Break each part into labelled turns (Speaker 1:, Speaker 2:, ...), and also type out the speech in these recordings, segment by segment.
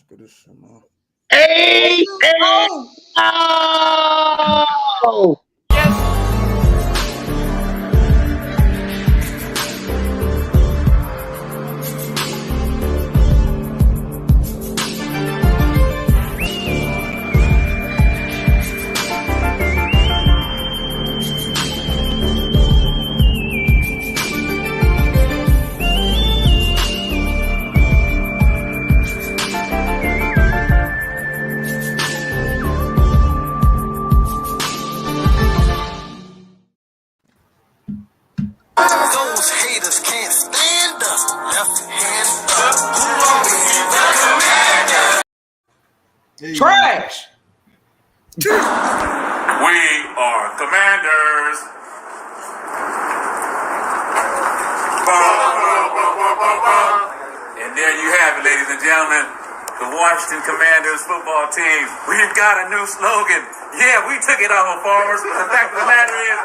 Speaker 1: do this shit, man.
Speaker 2: Hey, oh!
Speaker 3: Those haters can't stand us. Left hand up.
Speaker 1: Trash.
Speaker 4: We are commanders. And there you have it, ladies and gentlemen. The Washington Commanders football team. We've got a new slogan. Yeah, we took it off of Farmers. The fact of the matter is,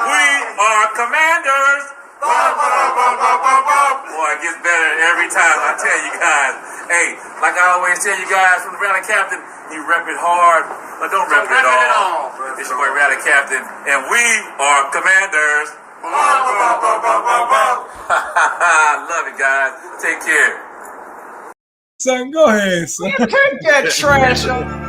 Speaker 4: we are commanders. Boy, it gets better every time, I tell you guys. Hey, like I always tell you guys from the Rally Captain, you rep it hard, but don't rep it all. It's your boy Rally Captain, and we are commanders. Love it, guys. Take care.
Speaker 1: Son, go ahead, son.
Speaker 5: Take that trash on.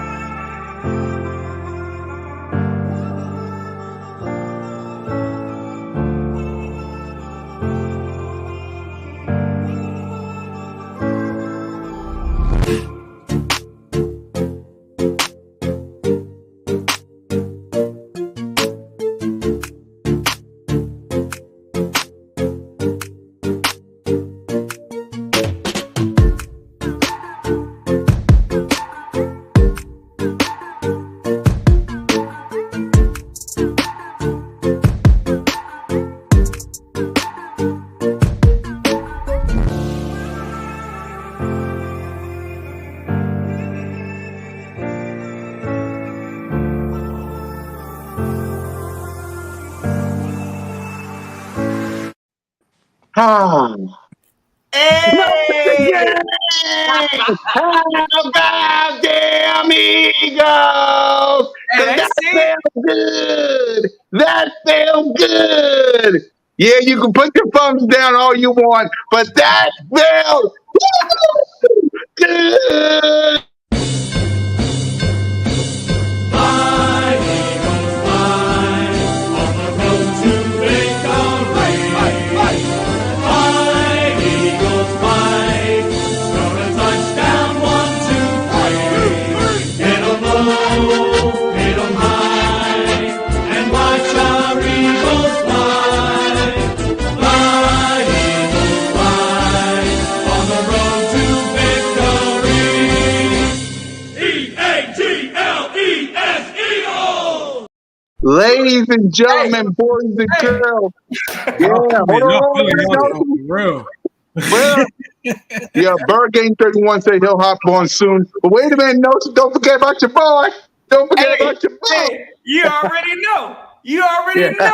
Speaker 2: Hey! How about them Eagles? That feels good. That feels good. Yeah, you can put your thumbs down all you want, but that feels good. Ladies and gentlemen, boys and girls. Yeah, Well, yeah, Bird Game 31 said he'll hop on soon. But wait a minute, no, don't forget about your boy. Don't forget about your boy.
Speaker 5: You already know. You already know.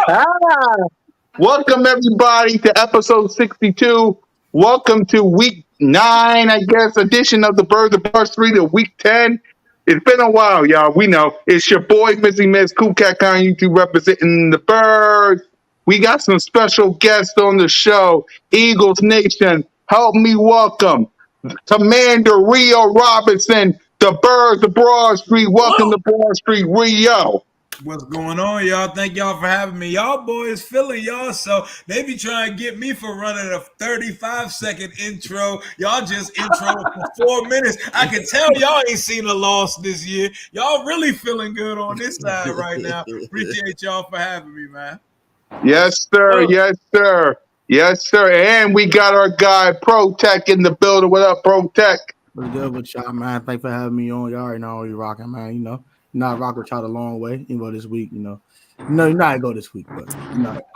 Speaker 2: Welcome, everybody, to episode 62. Welcome to week 9, I guess, edition of the Birds of Bars 3 to week 10. It's been a while, y'all. We know. It's your boy, Missy Miss, Cool Cat Con YouTube representing the Birds. We got some special guests on the show. Eagles Nation, help me welcome Commander Rio Robinson, the Birds of Broad Street. Welcome to Broad Street, Rio.
Speaker 1: What's going on, y'all? Thank y'all for having me. Y'all boys feeling y'all, so they be trying to get me for running a 35-second intro. Y'all just intro for 4 minutes. I can tell y'all ain't seen a loss this year. Y'all really feeling good on this side right now. Appreciate y'all for having me, man.
Speaker 2: Yes, sir. Yes, sir. Yes, sir. And we got our guy Pro Tech in the building. What up, Pro Tech?
Speaker 6: What's good with y'all, man? Thanks for having me on. Y'all already know you rocking, man. You know I rock with y'all a long way. You know, this week, you know I go this week, but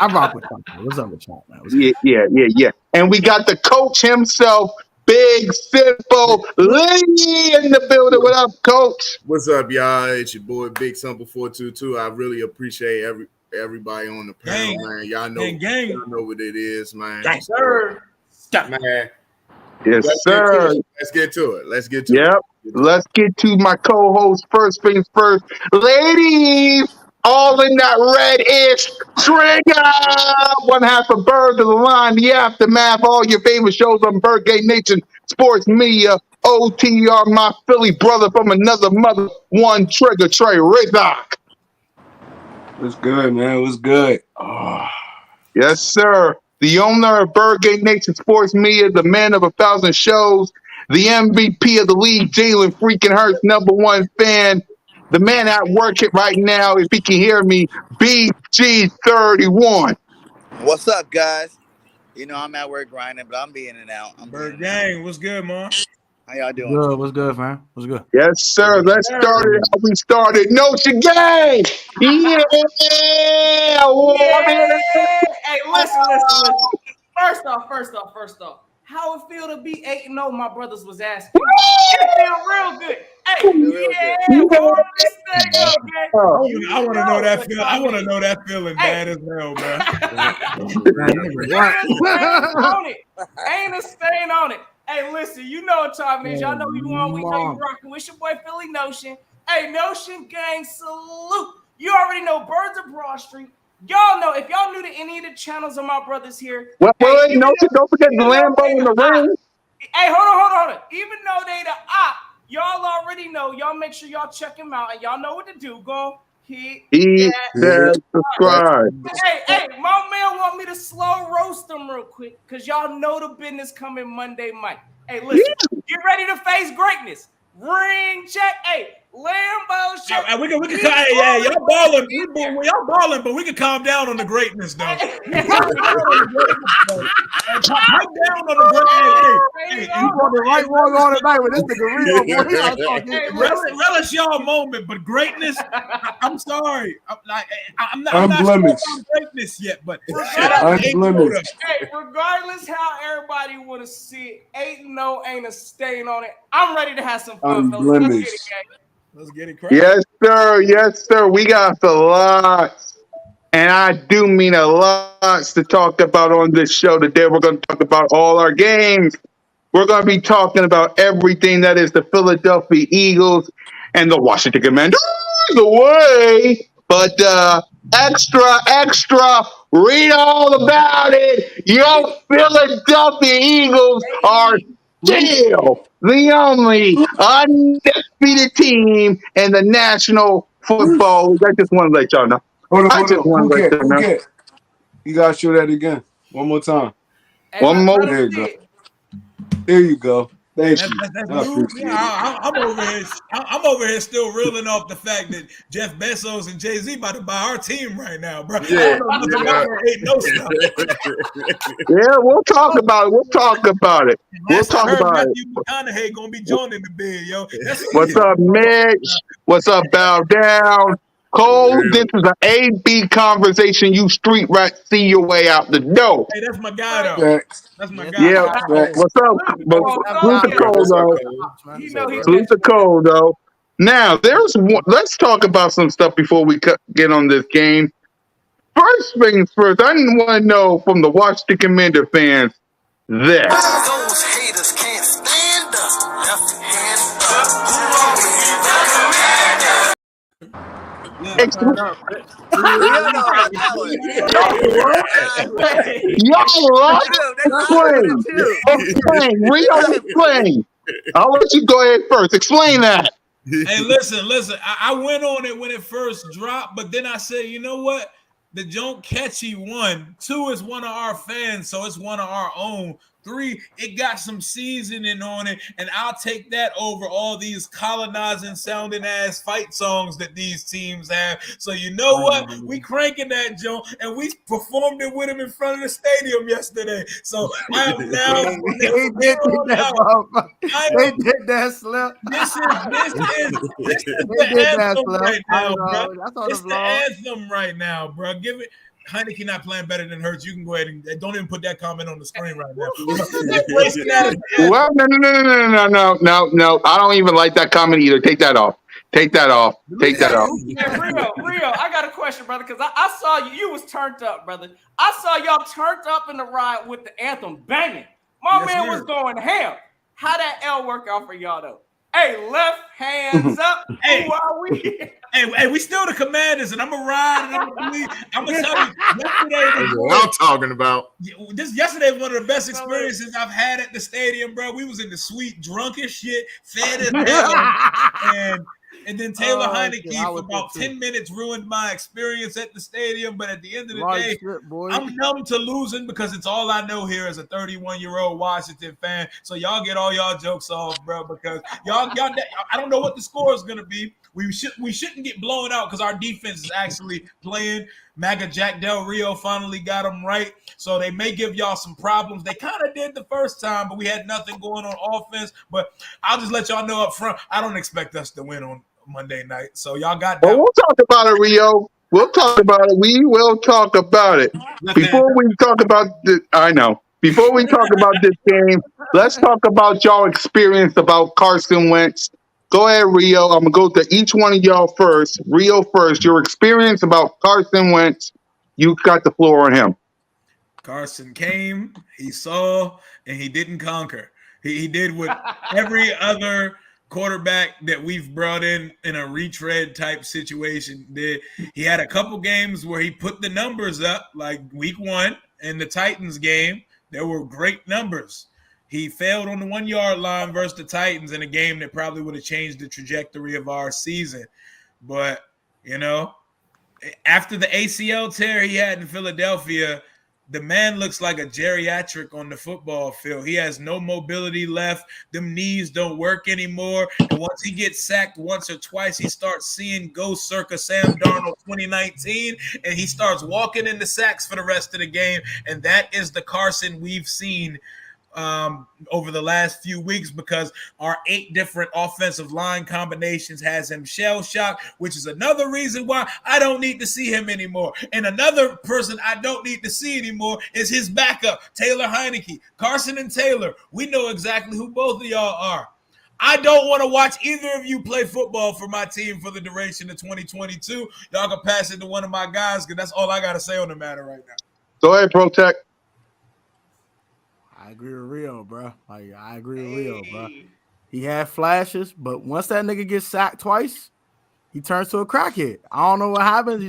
Speaker 6: I rock with y'all. What's up with y'all, man?
Speaker 2: Yeah. And we got the coach himself, Big Simple Lee in the building. What up, Coach?
Speaker 7: What's up, y'all? It's your boy Big Simple 422. I really appreciate everybody on the panel, man. Y'all know what it is, man.
Speaker 5: Yes, sir.
Speaker 7: Man,
Speaker 2: Yes,
Speaker 7: Let's
Speaker 2: sir.
Speaker 7: get to it. Let's get to it.
Speaker 2: Yep. Let's get to my co-host. First things first. Ladies, all in that red-ish trigger. One half of Bird of the Line, the Aftermath, all your favorite shows on Birdgate Nation, Sports Media, OTR, my Philly brother from another mother, one trigger, Trey Rizzock.
Speaker 8: What's good, man? What's good? Oh.
Speaker 2: Yes, sir. The owner of Birdgate Nation Sports Media, the man of 1,000 shows, the MVP of the league, Jalen freaking Hurts, #1 fan, the man at work right now, if he can hear me, BG31.
Speaker 9: What's up, guys? You know I'm at work grinding, but I'm being in and out.
Speaker 1: Bird gang, what's good, man?
Speaker 9: How y'all doing?
Speaker 6: Good. What's good, fam? What's good?
Speaker 2: Yes, sir. Let's start it how we started. Notre Gang! Yeah!
Speaker 5: Hey, listen. First off. How it feel to be 8-0? My brothers was asking. It feel real good. Hey, warm this thing up, man.
Speaker 1: I want to know that feeling. I want to know that feeling bad as hell, man.
Speaker 5: Ain't a stain on it. Hey, listen, you know what time it is. Y'all know we know you rocking with your boy Philly Notion. Hey, Notion gang, salute. You already know Birds of Broad Street. Y'all know, if y'all new to any of the channels of my brothers here.
Speaker 2: Wait, Notion, don't forget the Lambo in the ring.
Speaker 5: Hey, hold on. Even though they the op, y'all already know. Y'all make sure y'all check him out, and y'all know what to do. Go hit
Speaker 2: that subscribe.
Speaker 5: Hey, my man want me to slow roast them real quick, because y'all know the business coming Monday, Mike. Hey, listen, get ready to face greatness. Ring check. Hey, Lambo check.
Speaker 1: We can y'all balling. Y'all balling, but we can calm down on the greatness, though. Pipe down on the greatness. Hey,
Speaker 6: you brought the right one on tonight with this nigga real.
Speaker 1: Relish y'all moment, but greatness. I'm sorry. I'm not
Speaker 8: unblemished.
Speaker 1: Sure about greatness yet, but
Speaker 8: unblemished.
Speaker 5: Hey, regardless how everybody want to see it, 8-0 ain't a stain on it. I'm ready to have some fun, fellas.
Speaker 1: Let's get it crazy.
Speaker 2: Yes, sir. We got a lot, and I do mean a lot to talk about on this show today. We're going to talk about all our games. We're going to be talking about everything that is the Philadelphia Eagles and the Washington Commanders away. But extra, read all about it. Your Philadelphia Eagles are still the only undefeated team in the National Football League. I just want to let y'all know.
Speaker 8: Hold on. You gotta show that again. One more time.
Speaker 5: Hey,
Speaker 2: one more.
Speaker 8: There you go. There you go. Thank you.
Speaker 1: I'm over here still reeling off the fact that Jeff Bezos and Jay-Z about to buy our team right now, bro.
Speaker 2: Yeah, we'll talk about it.
Speaker 1: Matthew McConaughey gonna be joining the bid, yo.
Speaker 2: What's up, Mitch? What's up, Bow Down? Cole, this is an A-B conversation. You street rat, see your way out the door.
Speaker 1: Hey, that's my guy, though. That's my guy.
Speaker 2: Yeah. What's up? Salute to Cole, though. Salute to Cole, though. Now, let's talk about some stuff before we get on this game. First things first, I want to know from the Washington Commander fans this.
Speaker 3: Those haters can't stand us. Left hand up.
Speaker 2: Explain. I'll let you go ahead first. Explain that.
Speaker 1: Hey, listen. I went on it when it first dropped, but then I said, you know what? The Joan Catchy 1. 2 is one of our fans, so it's one of our own. 3, it got some seasoning on it, and I'll take that over all these colonizing sounding ass fight songs that these teams have. So you know what? We cranking that joint, and we performed it with him in front of the stadium yesterday. So I am now.
Speaker 6: They did that slip.
Speaker 1: This is the anthem right now, bro. It's the anthem right now, bro. Give it. Heineke not playing better than Hurts. You can go ahead and don't even put that comment on the screen right now.
Speaker 2: Well, no. I don't even like that comment either. Take that off.
Speaker 5: Hey, Rio, I got a question, brother, because I saw you. You was turned up, brother. I saw y'all turned up in the ride with the anthem banging. My man was going ham. How that L work out for y'all though? Hey, left hands up.
Speaker 1: Hey.
Speaker 5: Who are we?
Speaker 1: Hey, we still the Commanders, and I'm gonna ride and I'm gonna believe. I'm gonna tell you, yesterday
Speaker 7: That's what I'm talking about.
Speaker 1: Yesterday was one of the best experiences I've had at the stadium, bro. We was in the suite, drunk as shit, fed as hell, and then Taylor Heineke for about 10 minutes ruined my experience at the stadium. But at the end of the day, I'm numb to losing because it's all I know here as a 31-year-old Washington fan. So y'all get all y'all jokes off, bro, because y'all I don't know what the score is gonna be. We shouldn't get blown out because our defense is actually playing. MAGA Jack Del Rio finally got them right. So they may give y'all some problems. They kind of did the first time, but we had nothing going on offense. But I'll just let y'all know up front, I don't expect us to win on Monday night. So y'all got that.
Speaker 2: Well, we'll talk about it, Rio. We'll talk about it. We will talk about it. Before we talk about this, Before we talk about this game, let's talk about y'all experience about Carson Wentz. Go ahead, Rio. I'm going to go to each one of y'all first. Rio first. Your experience about Carson Wentz. You got the floor on him.
Speaker 1: Carson came, he saw, and he didn't conquer. He did what every other quarterback that we've brought in a retread type situation did. He had a couple games where he put the numbers up, like week 1 in the Titans game. There were great numbers. He failed on the 1-yard line versus the Titans in a game that probably would have changed the trajectory of our season. But, after the ACL tear he had in Philadelphia, the man looks like a geriatric on the football field. He has no mobility left. Them knees don't work anymore. And once he gets sacked once or twice, he starts seeing ghost circa Sam Darnold 2019, and he starts walking into sacks for the rest of the game. And that is the Carson we've seen over the last few weeks, because our 8 different offensive line combinations has him shell-shocked, which is another reason why I don't need to see him anymore. And another person I don't need to see anymore is his backup, Taylor Heineke. Carson and Taylor, we know exactly who both of y'all are. I don't want to watch either of you play football for my team for the duration of 2022. Y'all can pass it to one of my guys, because that's all I got to say on the matter right now.
Speaker 2: Go ahead, Protect.
Speaker 6: I agree with Rio, bro. I agree with Rio, bro. He had flashes, but once that nigga gets sacked twice, he turns to a crackhead. I don't know what happens.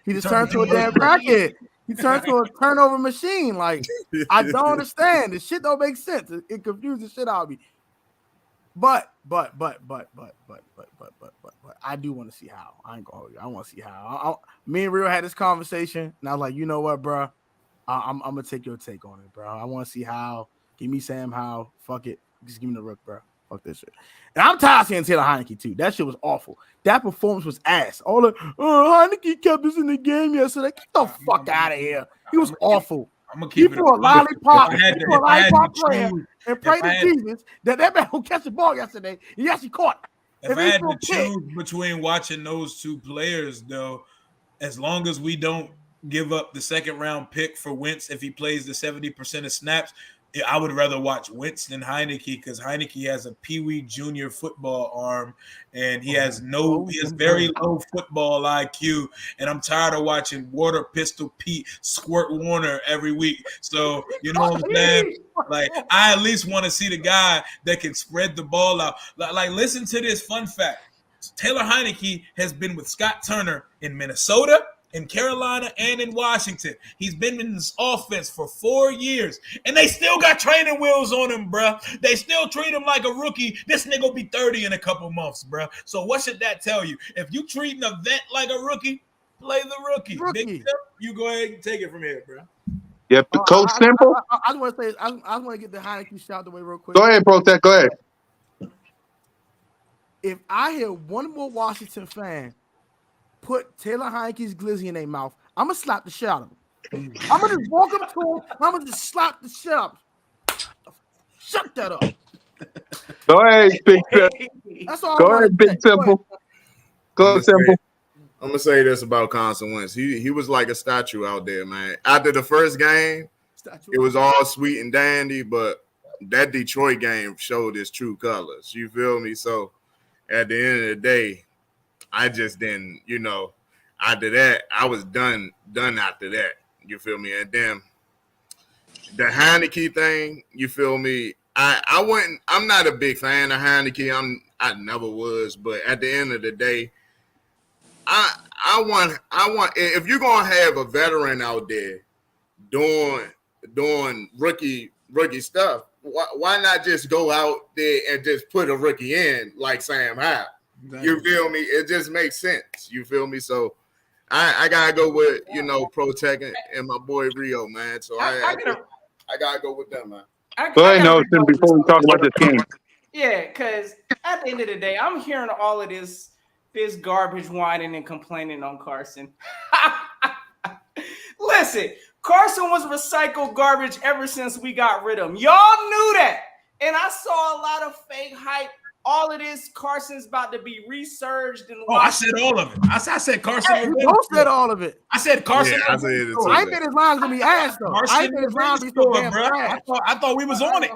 Speaker 6: He just turns to a damn crackhead. He turns to a turnover machine. Like, I don't understand. This shit don't make sense. It confuses the shit out of me. But I do want to see how. I ain't gonna hold you. I want to see how. Me and Rio had this conversation, and I was like, you know what, bro? I'm gonna take your take on it, bro. I want to see how. Give me Sam Howell. Fuck it. Just give me the rook, bro. Fuck this shit. And I'm tired of seeing Taylor Heineke too. That shit was awful. That performance was ass. All the Heineke kept us in the game yesterday. Get the fuck out of here. He was awful.
Speaker 1: I'm gonna keep
Speaker 6: he threw a lollipop. He threw a lollipop prayer and prayed to Jesus that man who catch the ball yesterday. He actually caught it.
Speaker 1: If I had to choose between watching those two players, though, as long as we don't give up the second round pick for Wentz if he plays the 70% of snaps, I would rather watch Wentz than Heineke, because Heineke has a Pee Wee Junior football arm, and he has very low football IQ. And I'm tired of watching Water Pistol Pete squirt Warner every week. So you know what I'm saying? Like, I at least want to see the guy that can spread the ball out. Like, listen to this fun fact: Taylor Heineke has been with Scott Turner in Minnesota, in Carolina, and in Washington. He's been in this offense for 4 years, and they still got training wheels on him, bruh. They still treat him like a rookie. This nigga will be 30 in a couple months, bruh. So what should that tell you? If you treating a vet like a rookie, play the rookie. Big Tim, you go ahead and take it from here, bruh.
Speaker 2: Yep, Coach Simple.
Speaker 6: I just want to say, I want to get the Heineke shout the way real quick.
Speaker 2: Go ahead, Protect. Go ahead.
Speaker 6: If I hear one more Washington fan put Taylor Heineke's glizzy in their mouth, I'm going to slap the shit out of him. I'm going to just walk up to him. I'm going to just slap the shit out of him. Shut that up.
Speaker 2: Go ahead, Big Simple.
Speaker 6: That's all
Speaker 2: Go ahead, Big Simple. Go ahead, Simple.
Speaker 7: I'm going to say this about Carson Wentz. He was like a statue out there, man. After the first game, it was all sweet and dandy, but that Detroit game showed his true colors. You feel me? So at the end of the day, I just didn't, after that, I was done after that. You feel me? And then the Heineke thing, you feel me? I'm not a big fan of Heineke. I never was, but at the end of the day, I want if you're gonna have a veteran out there doing rookie stuff, why not just go out there and just put a rookie in like Sam Howell? Exactly. You feel me? It just makes sense. You feel me? So I gotta go with Pro Tech and my boy Rio, man. So I gotta go with them, man.
Speaker 2: Go ahead, Nelson, before we talk about this game.
Speaker 5: Yeah, because at the end of the day, I'm hearing all of this garbage whining and complaining on Carson. Listen, Carson was recycled garbage ever since we got rid of him. Y'all knew that. And I saw a lot of fake hype. All of this, Carson's about to be resurged. And
Speaker 1: I said all of it. I said Carson.
Speaker 6: You both said all of it.
Speaker 1: I said Carson.
Speaker 7: Yeah, I said it too.
Speaker 6: I think his line's gonna be ass though.
Speaker 1: Carson
Speaker 6: I think his line's gonna be so damn
Speaker 1: bro.
Speaker 6: trash.
Speaker 1: I thought we was on it.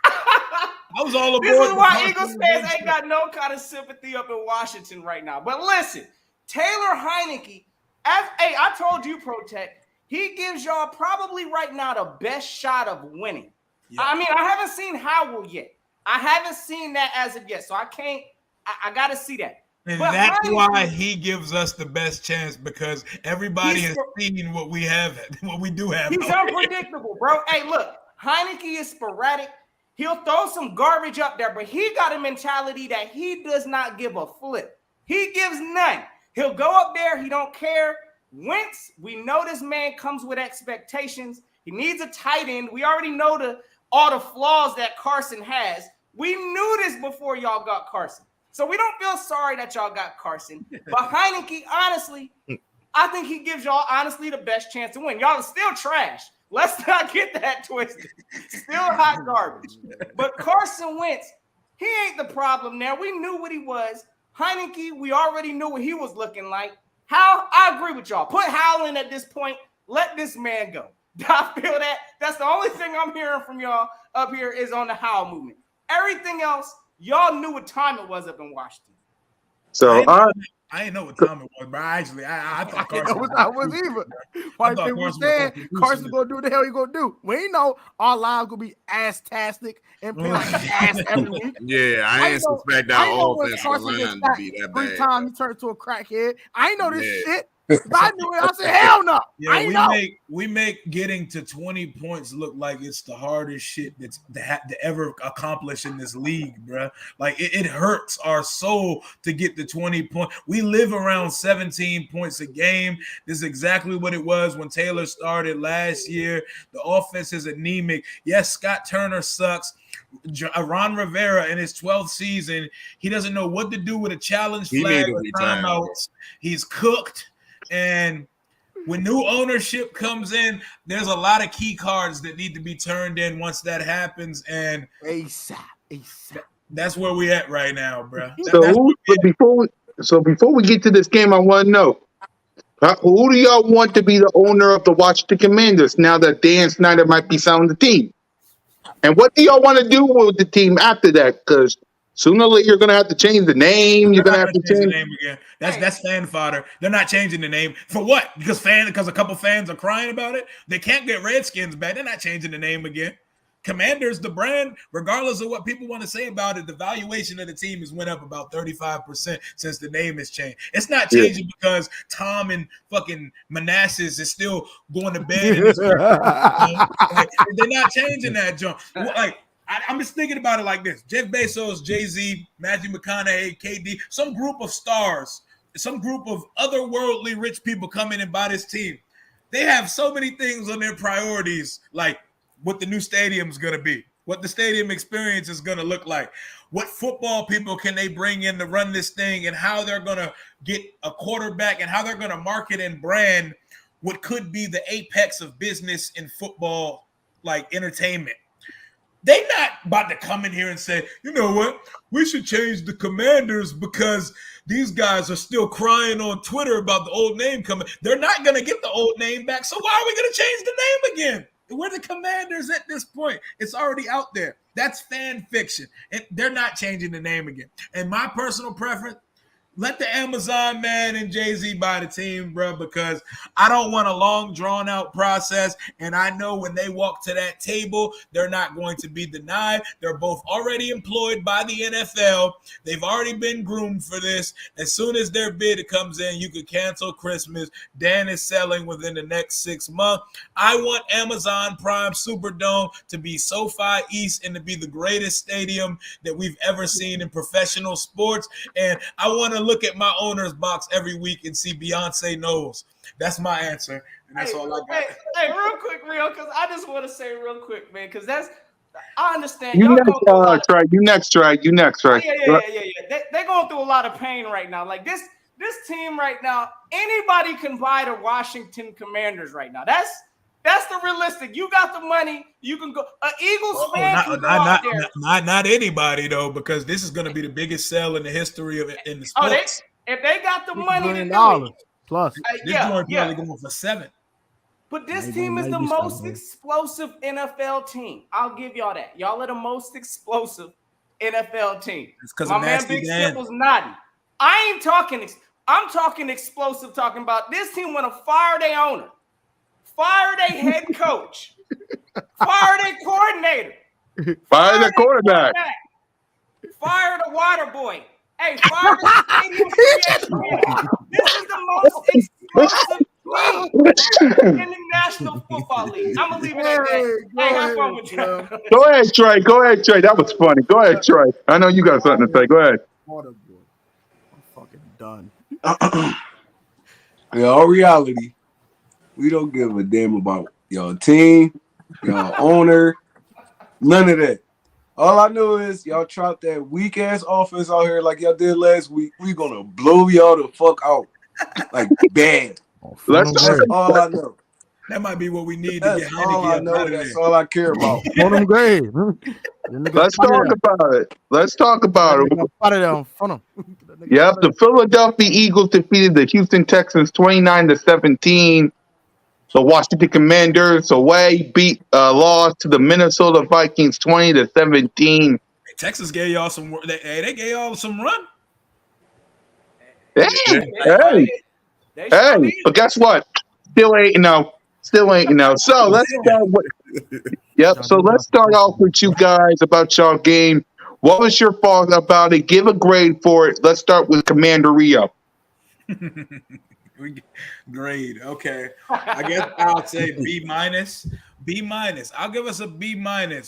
Speaker 1: I was all aboard.
Speaker 5: This is why Eagles fans ain't got no kind of sympathy up in Washington right now. But listen, Taylor Heineke, I told you, Protect, he gives y'all probably right now the best shot of winning. Yeah. I mean, I haven't seen Howell yet. I haven't seen that as of yet, so I can't. I got to see that.
Speaker 1: And that's why he gives us the best chance, because everybody has seen what we have, what we do have.
Speaker 5: He's unpredictable, bro. Hey, look, Heineke is sporadic. He'll throw some garbage up there, but he got a mentality that he does not give a flip. He gives none. He'll go up there. He don't care. Wentz, we know this man comes with expectations. He needs a tight end. We already know all the flaws that Carson has. We knew this before y'all got Carson. So we don't feel sorry that y'all got Carson. But Heineke, honestly, I think he gives y'all, honestly, the best chance to win. Y'all are still trash. Let's not get that twisted. Still hot garbage. But Carson Wentz, he ain't the problem there. We knew what he was. Heineke, we already knew what he was looking like. I agree with y'all. Put Howell in at this point. Let this man go. I feel that. That's the only thing I'm hearing from y'all up here is on the Howell movement. Everything else, y'all knew what time it was up in Washington.
Speaker 2: So
Speaker 1: I didn't know what time it was, but actually, I thought Carson
Speaker 6: was either. Why people saying Carson gonna do what the hell he gonna do? We know our lives gonna be ass-tastic and play like ass every week.
Speaker 7: Yeah, I ain't suspect our offensive line to be that bad.
Speaker 6: 3 times he turned to a crackhead. I ain't know this shit. I knew it. I said, hell no.
Speaker 1: Yeah, we make getting to 20 points look like it's the hardest shit that's to ever accomplish in this league, bro. Like it hurts our soul to get to 20 points. We live around 17 points a game. This is exactly what it was when Taylor started last year. The offense is anemic. Yes, Scott Turner sucks. Ron Rivera in his 12th season, he doesn't know what to do with a challenge flag or timeouts. He's cooked. And when new ownership comes in, there's a lot of key cards that need to be turned in once that happens. And
Speaker 6: ASAP.
Speaker 1: That's where we at right now, bro.
Speaker 2: Before we get to this game, I want to know, who do y'all want to be the owner of the Washington Commanders now that Dan Snyder might be selling the team? And what do y'all want to do with the team after that? Because sooner or later, you're going to have to change the name. You're going to have to change
Speaker 1: the name again. That's fan fodder. They're not changing the name. For what? Because a couple fans are crying about it? They can't get Redskins back. They're not changing the name again. Commanders, the brand, regardless of what people want to say about it, the valuation of the team has went up about 35% since the name has changed. It's not changing because Tom and fucking Manassas is still going to bed. Like, they're not changing that junk. Like, I'm just thinking about it like this. Jeff Bezos, Jay-Z, Matthew McConaughey, KD, some group of stars, some group of otherworldly rich people come in and buy this team. They have so many things on their priorities, like what the new stadium is going to be, what the stadium experience is going to look like, what football people can they bring in to run this thing, and how they're going to get a quarterback and how they're going to market and brand what could be the apex of business in football, like entertainment. They not about to come in here and say, you know what, we should change the Commanders because these guys are still crying on Twitter about the old name coming. They're not going to get the old name back, so why are we going to change the name again? We're the Commanders at this point. It's already out there. That's fan fiction. And they're not changing the name again. And my personal preference, Let the Amazon man and Jay-Z buy the team, bro, because I don't want a long, drawn-out process. And I know when they walk to that table, they're not going to be denied. They're both already employed by the NFL. They've already been groomed for this. As soon as their bid comes in, you could cancel Christmas. Dan is selling within the next 6 months. I want Amazon Prime Superdome to be SoFi East and to be the greatest stadium that we've ever seen in professional sports. And I want to look at my owner's box every week and see Beyonce Knowles. That's my answer. And that's all I got.
Speaker 5: Hey, real quick, because I just want to say real quick, man, because I understand.
Speaker 2: You
Speaker 5: Y'all
Speaker 2: next,
Speaker 5: going through a lot of,
Speaker 2: Trey. You next, Trey. You next, Trey.
Speaker 5: yeah. They're going through a lot of pain right now. Like this team right now, anybody can buy the Washington Commanders right now. That's the realistic. You got the money. You can go. An Eagles fan can go out there.
Speaker 1: Not anybody though, because this is going to be the biggest sale in the history of it in the sports.
Speaker 5: If they got the money to do it,
Speaker 6: plus
Speaker 1: this joint probably going for 7.
Speaker 5: But this team is the most explosive NFL team. I'll give y'all that. Y'all are the most explosive NFL team.
Speaker 1: It's because
Speaker 5: my man Big Sip was nodding. I ain't talking. I'm talking explosive. Talking about this team want to fire their owner. Fire their head coach. Fire their coordinator.
Speaker 2: Fire the quarterback.
Speaker 5: Fire the water boy. Hey, fire the stadium creator. This is the most explosive team in the National Football League. I'm going to leave it at that. Hey, have fun with you.
Speaker 2: Go ahead, Trey. Go ahead, Trey. That was funny. Go ahead, Trey. I know you got something to say. Go ahead.
Speaker 6: Water boy. I'm fucking done.
Speaker 8: In all reality, we don't give a damn about your team, your owner, none of that. All I know is y'all trot that weak ass offense out here like y'all did last week. We gonna blow y'all the fuck out, like bad.
Speaker 2: That's
Speaker 8: all I know.
Speaker 1: That might be what we need to get
Speaker 8: That's all I
Speaker 1: Heineke
Speaker 8: know.
Speaker 1: out of
Speaker 8: That's
Speaker 1: there.
Speaker 8: all I care about.
Speaker 6: On them grave.
Speaker 2: Let's talk about it. Let's talk about it. Yep, the Philadelphia Eagles defeated the Houston Texans 29-17. The Washington Commanders away lost to the Minnesota Vikings 20-17.
Speaker 1: Texas gave y'all some. They gave y'all some run.
Speaker 2: Hey, but guess what? Still ain't no. So let's start with. Yep. So let's start off with you guys about y'all game. What was your thought about it? Give a grade for it. Let's start with Commander Rio.
Speaker 1: Grade. Okay. I guess I'll say B-. B-. I'll give us a B-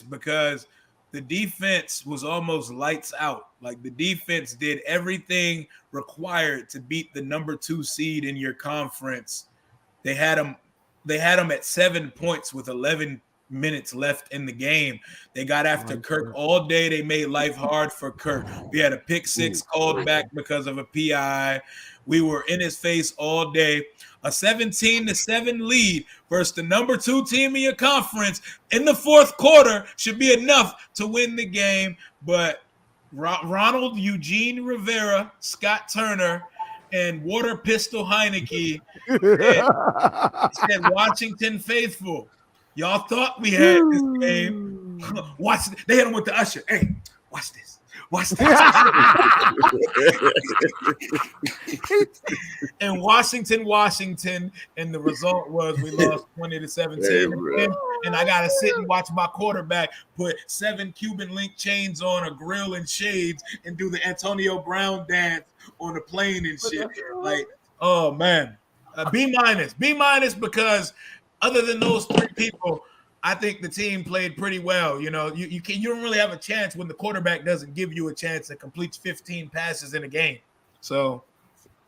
Speaker 1: because the defense was almost lights out. Like the defense did everything required to beat the number 2 seed in your conference. They had them at 7 points with 11 minutes left in the game. They got after Kirk all day. They made life hard for Kirk. We had a pick 6 called back because of a PI. We were in his face all day. A 17-7 lead versus the number 2 team in your conference in the fourth quarter should be enough to win the game. But Ronald Eugene Rivera, Scott Turner, and Water Pistol Heineke said Washington faithful. Y'all thought we had this game. Watch. They hit him with the usher. Hey, watch this. Watch this. And Washington, and the result was we lost 20-17. And I gotta sit and watch my quarterback put 7 Cuban link chains on, a grill and shades, and do the Antonio Brown dance on the plane and shit. Like, oh man, B-. Because other than those 3 people, I think the team played pretty well. You know, you don't really have a chance when the quarterback doesn't give you a chance and completes 15 passes in a game. So,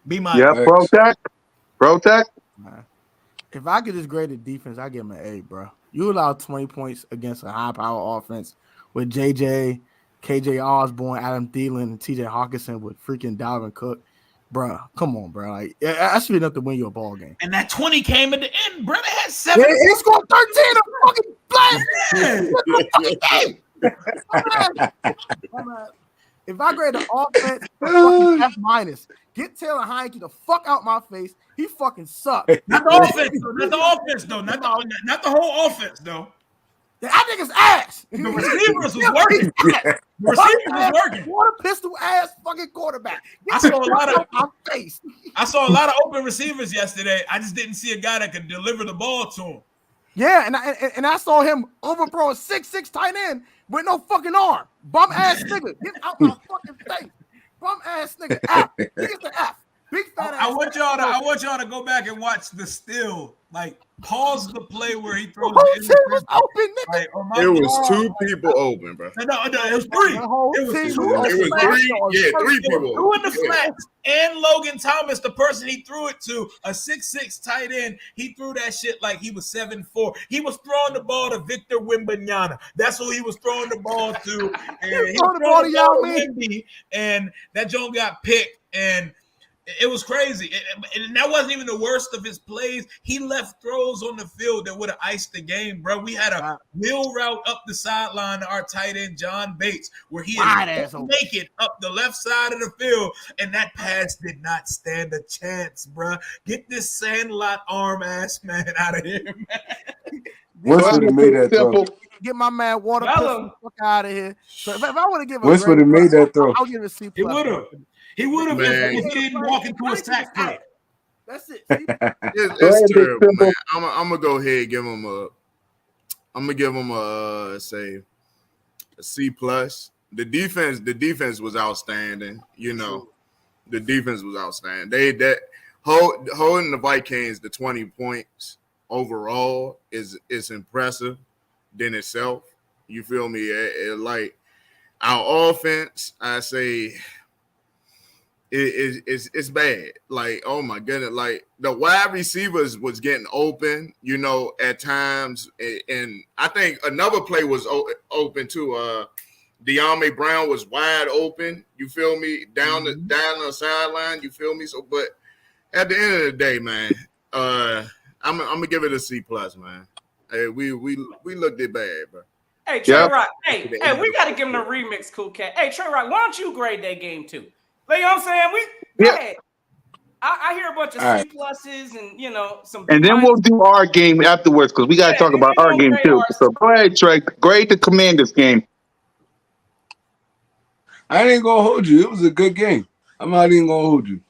Speaker 1: B-.
Speaker 2: Yeah, Protect.
Speaker 6: If I could just grade the defense, I give him an A, bro. You allowed 20 points against a high-power offense with JJ, KJ Osborne, Adam Thielen, and TJ Hawkinson with freaking Dalvin Cook. Bro, come on, bro. Like, that should be enough to win you a ball game.
Speaker 1: And that 20 came at the end, bro. They had 7.
Speaker 6: Yeah, he scored 13 of fucking play. If I grade the offense, fucking F-. Get Taylor Heineke the fuck out my face. He fucking sucks.
Speaker 1: Not the offense, though. Not the whole offense, though.
Speaker 6: That nigga's ass.
Speaker 1: The receivers was working. The receivers was working.
Speaker 6: Water pistol ass fucking quarterback.
Speaker 1: I saw a lot of
Speaker 6: my face.
Speaker 1: I saw a lot of open receivers yesterday. I just didn't see a guy that could deliver the ball to him.
Speaker 6: Yeah, and I saw him overthrow a 6'6" tight end with no fucking arm. Bum ass nigga. Get out my fucking face. Bum ass nigga. F. He gets the F. Big fat ass.
Speaker 1: I want y'all to go back and watch the still. Like, pause the play where he throws
Speaker 6: the whole
Speaker 1: the
Speaker 6: team was open, nigga.
Speaker 1: like,
Speaker 7: It was 2 people open, bro.
Speaker 1: No, it was 3.
Speaker 6: The whole
Speaker 1: It was
Speaker 6: team
Speaker 1: 2.
Speaker 6: was
Speaker 7: It was
Speaker 6: open.
Speaker 7: 3. Yeah, 3 people.
Speaker 1: 2 in the flats and Logan Thomas, the person he threw it to, a 6'6" tight end. He threw that shit like he was 7'4". He was throwing the ball to Victor Wembanyama. That's who he was throwing the ball to. And he was throwing the ball to Wemby, and that joint got picked. And it was crazy. And that wasn't even the worst of his plays. He left throws on the field that would have iced the game, bro. We had a wheel route up the sideline to our tight end, John Bates, where he had make it up the left side of the field, and that pass did not stand a chance, bro. Get this Sandlot arm ass man out of here, man.
Speaker 8: Wentz would have made that throw.
Speaker 6: Get my man Water Pistol the fuck out of here. So if I would have given
Speaker 8: Wentz would have made that throw.
Speaker 6: I'll give it a C+.
Speaker 1: He would have. He would have if he didn't walk into a sack pit.
Speaker 6: That's it.
Speaker 7: It's terrible, man. I'm gonna go ahead and give him a. I'm gonna give him a say a C+. The defense was outstanding. You know, the defense was outstanding. They holding the Vikings to 20 points overall is impressive than itself. You feel me? Like our offense, I say. It's bad. Like, oh my goodness. Like the wide receivers was getting open, you know, at times. And I think another play was open too. De'Ami Brown was wide open. You feel me? Down the sideline. You feel me? So, but at the end of the day, man, I'm gonna give it a C+, man. Hey, we looked it bad, bro.
Speaker 5: Hey, Trey Rock. Hey, we gotta give him the remix, Cool Cat. Hey, Trey Rock, why don't you grade that game too? You know what I'm saying? I hear a bunch of C pluses and, you know, some.
Speaker 2: And then we'll do our game afterwards because we got to talk about our game too. So go ahead, Trey. Grade the Commanders game.
Speaker 8: I ain't gonna hold you. It was a good game. I'm not even gonna hold you.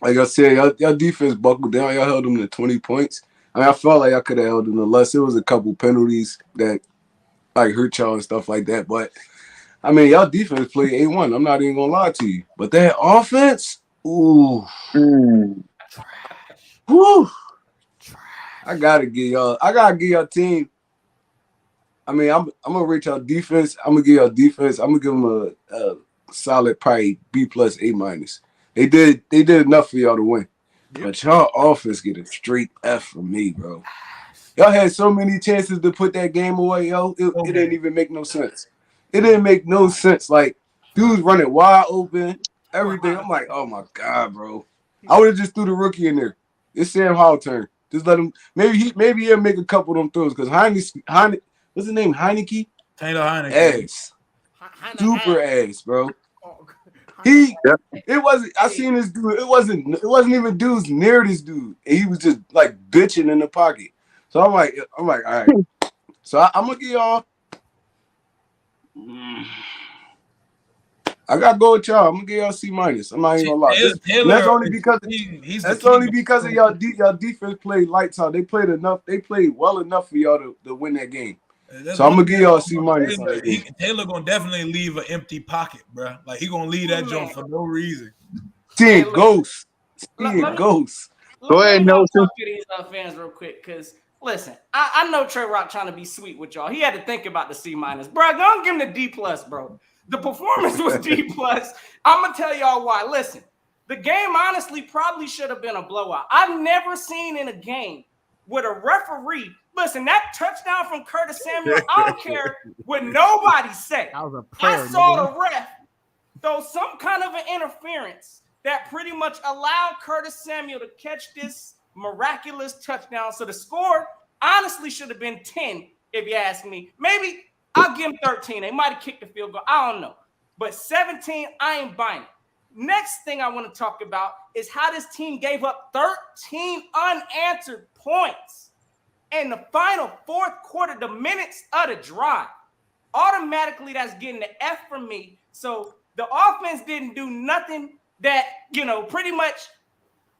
Speaker 8: Like I said, y'all defense buckled down. Y'all held them to 20 points. I mean, I felt like I could have held them to less. It was a couple penalties that like hurt y'all and stuff like that, but. I mean, y'all defense played A1. I'm not even gonna lie to you. But that offense, woo. I gotta give y'all team. I mean, I'm gonna rate y'all defense. I'm gonna give y'all defense. I'm gonna give them a solid probably B+, A-. They did enough for y'all to win. Yep. But y'all offense get a straight F from me, bro. Y'all had so many chances to put that game away, yo. It didn't even make no sense. It didn't make no sense. Like, dudes running wide open, everything. I'm like, oh my God, bro. I would have just threw the rookie in there. It's Sam Howell's turn. Just let him. Maybe he'll make a couple of them throws because Heineke, what's his name? Heineke?
Speaker 1: Taylor Heineke.
Speaker 8: Ass. Super ass, bro. It wasn't. I seen this dude. It wasn't even dudes near this dude. He was just like bitching in the pocket. So I'm like, all right. So I'm gonna give y'all. I gotta go with y'all. I'm gonna give y'all C-. I'm not even gonna lie. That's only because of y'all defense played lights out. They played enough. They played well enough for y'all to win that game. So I'm gonna give y'all a C-.
Speaker 1: Taylor gonna definitely leave an empty pocket, bro. Like he gonna leave that joint for no reason.
Speaker 8: Seeing ghosts. Ghosts.
Speaker 2: Go ahead, Nelson.
Speaker 5: Talk to these fans real quick, because listen, I know Trey Rock trying to be sweet with y'all. He had to think about the C-, bro. Don't give him the D+, bro. The performance was D+. I'm gonna tell y'all why. Listen, the game honestly probably should have been a blowout. I've never seen in a game with a referee. Listen, that touchdown from Curtis Samuel, I don't care what nobody say. I saw the ref throw some kind of an interference that pretty much allowed Curtis Samuel to catch this miraculous touchdown. So the score honestly should have been 10, if you ask me. Maybe I'll give them 13. They might have kicked the field goal. I don't know. But 17, I ain't buying it. Next thing I want to talk about is how this team gave up 13 unanswered points. in the final fourth quarter, the minutes of the drive, automatically that's getting the F from me. So the offense didn't do nothing that, pretty much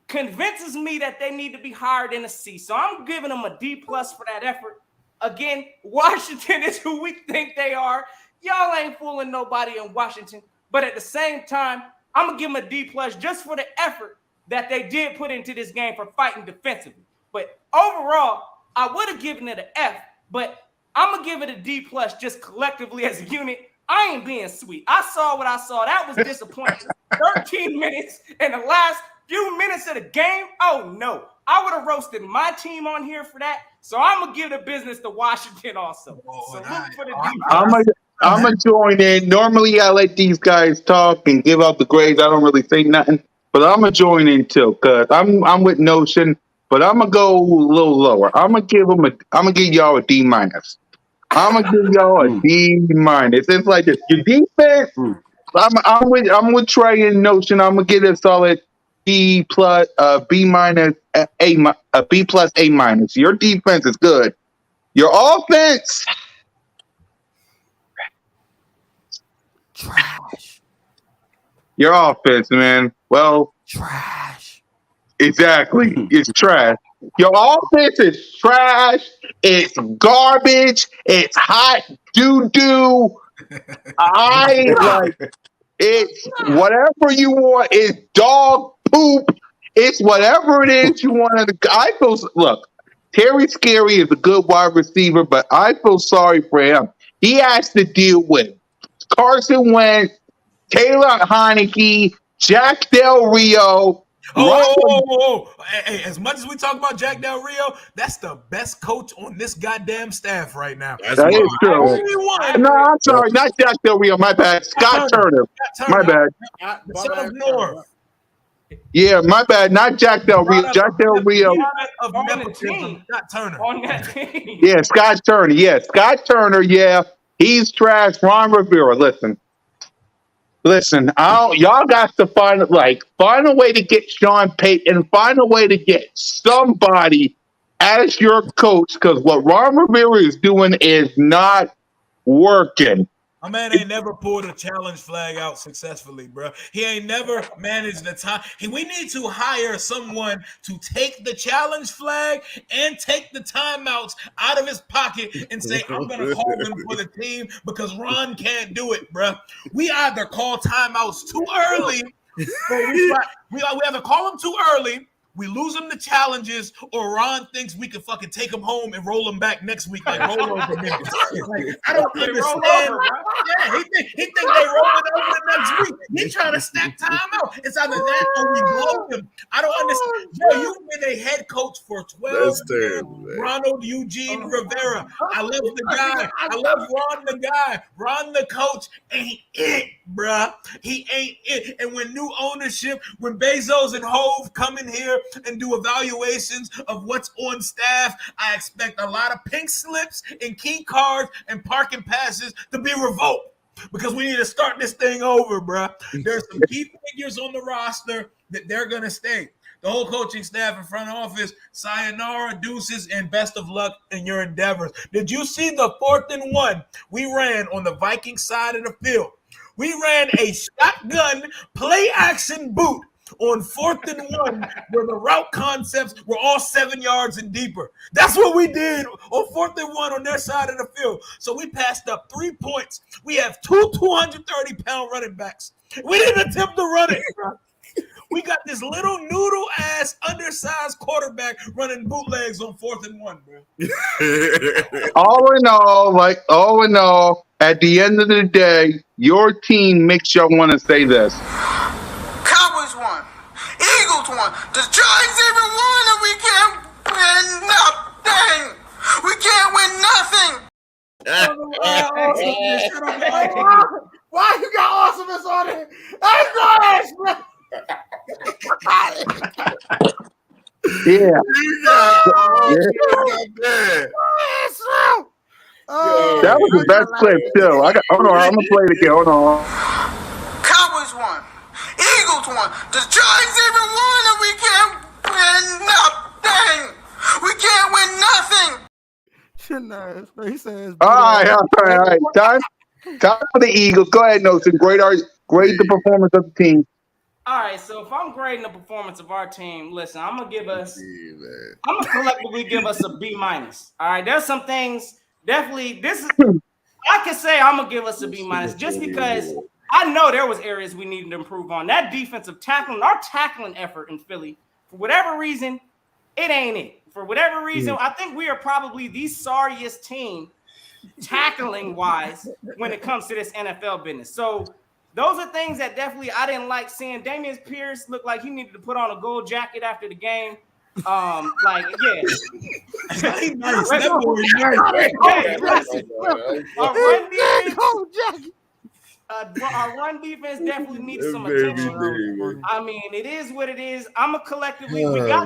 Speaker 5: convinces me that they need to be higher than a C. So I'm giving them a D+ for that effort. Again, Washington is who we think they are. Y'all ain't fooling nobody in Washington. But at the same time, I'm going to give them a D+ just for the effort that they did put into this game for fighting defensively. But overall, I would have given it an F, but I'm going to give it a D+ just collectively as a unit. I ain't being sweet. I saw what I saw. That was disappointing. 13 minutes in the last few minutes of the game. Oh, no. I would have roasted my team on here for that. So I'm going to give the business to Washington also. So look for the D+.
Speaker 2: I'm going to join in. Normally, I let these guys talk and give out the grades. I don't really say nothing. But I'm going to join in, too, because I'm with Notion. But I'm going to go a little lower. I'm going to give y'all a D-. I'm going to give y'all a D-. It's like this. Your defense, I'm with Trey and Notion. I'm going to give it a solid B+, B-, A, B+, A-. Your defense is good. Your offense,
Speaker 6: trash.
Speaker 2: Your offense, man. Well,
Speaker 6: trash.
Speaker 2: Exactly. It's trash. Your offense is trash. It's garbage. It's hot doo-doo. It's whatever you want. It's dog poop. It's whatever it is you want. Look, Terry Scary is a good wide receiver, but I feel sorry for him. He has to deal with Carson Wentz, Taylor Heineke, Jack Del Rio.
Speaker 1: Hey, as much as we talk about Jack Del Rio, that's the best coach on this goddamn staff right now.
Speaker 2: That is true. No, I'm sorry. Not Jack Del Rio. My bad. Scott Turner. My bad. Yeah, my bad. Not Jack Del Rio. Jack Del Rio.
Speaker 1: Scott Turner.
Speaker 5: On that team.
Speaker 2: Yeah, Scott Turner. Yeah, Scott Turner. Yeah, he's trash. Ron Rivera. Listen, y'all got to find a way to get Sean Payton, find a way to get somebody as your coach, because what Ron Rivera is doing is not working.
Speaker 1: My man ain't never pulled a challenge flag out successfully, bro. He ain't never managed the time. We need to hire someone to take the challenge flag and take the timeouts out of his pocket and say, I'm going to call them for the team because Ron can't do it, bro. We either call timeouts too early, or we either call them too early, we lose him the challenges, or Ron thinks we can fucking take him home and roll him back next week like rollover minutes. I don't understand. Yeah, he think they rolling over the next week. He's trying to stack time out. It's either that or we blow him. I don't understand. Yo, you've been a head coach for 12 years. Ronald Eugene Rivera. I love the guy. I love Ron the guy. Ron the coach ain't it, bruh. He ain't it. And when new ownership, when Bezos and Hove come in here and do evaluations of what's on staff, I expect a lot of pink slips and key cards and parking passes to be revoked because we need to start this thing over, bruh. There's some key figures on the roster that they're going to stay. The whole coaching staff and front office, sayonara, deuces, and best of luck in your endeavors. Did you see the 4th and 1 we ran on the Viking side of the field? We ran a shotgun play action boot on 4th and 1 where the route concepts were all 7 yards and deeper. That's what we did on 4th and 1 on their side of the field. So we passed up 3 points. We have two 230-pound running backs. We didn't attempt to run it, bro. We got this little noodle-ass, undersized quarterback running bootlegs on 4th and 1, bro.
Speaker 2: All in all, at the end of the day, your team makes y'all want to say this.
Speaker 3: Cowboys won. Eagles won. The Giants even won, and we can't win nothing. We can't win nothing.
Speaker 6: Why you got awesomeness on it? That's trash, bro.
Speaker 2: Yeah. That was the best clip, too. Hold on, I'm going to play it again. Hold on.
Speaker 3: Cowboys won. Eagles won. The Giants even won, and we can't win nothing. We can't win nothing.
Speaker 6: He says,
Speaker 2: All right. Time for the Eagles. Go ahead, Notion. Grade the performance of the team.
Speaker 5: All right, so if I'm grading the performance of our team, listen, I'm gonna collectively give us a B minus. All right, there's some things definitely. I can say I'm gonna give us a B minus just because I know there was areas we needed to improve on. That defensive tackling, our tackling effort in Philly, for whatever reason, it ain't it. For whatever reason, I think we are probably the sorriest team tackling wise when it comes to this NFL business. So those are things that definitely I didn't like seeing. Damian Pierce looked like he needed to put on a gold jacket after the game. Nice.
Speaker 1: That boy nice.
Speaker 5: Hey, listen. Our run defense definitely needs some attention. I mean, it is what it is. We got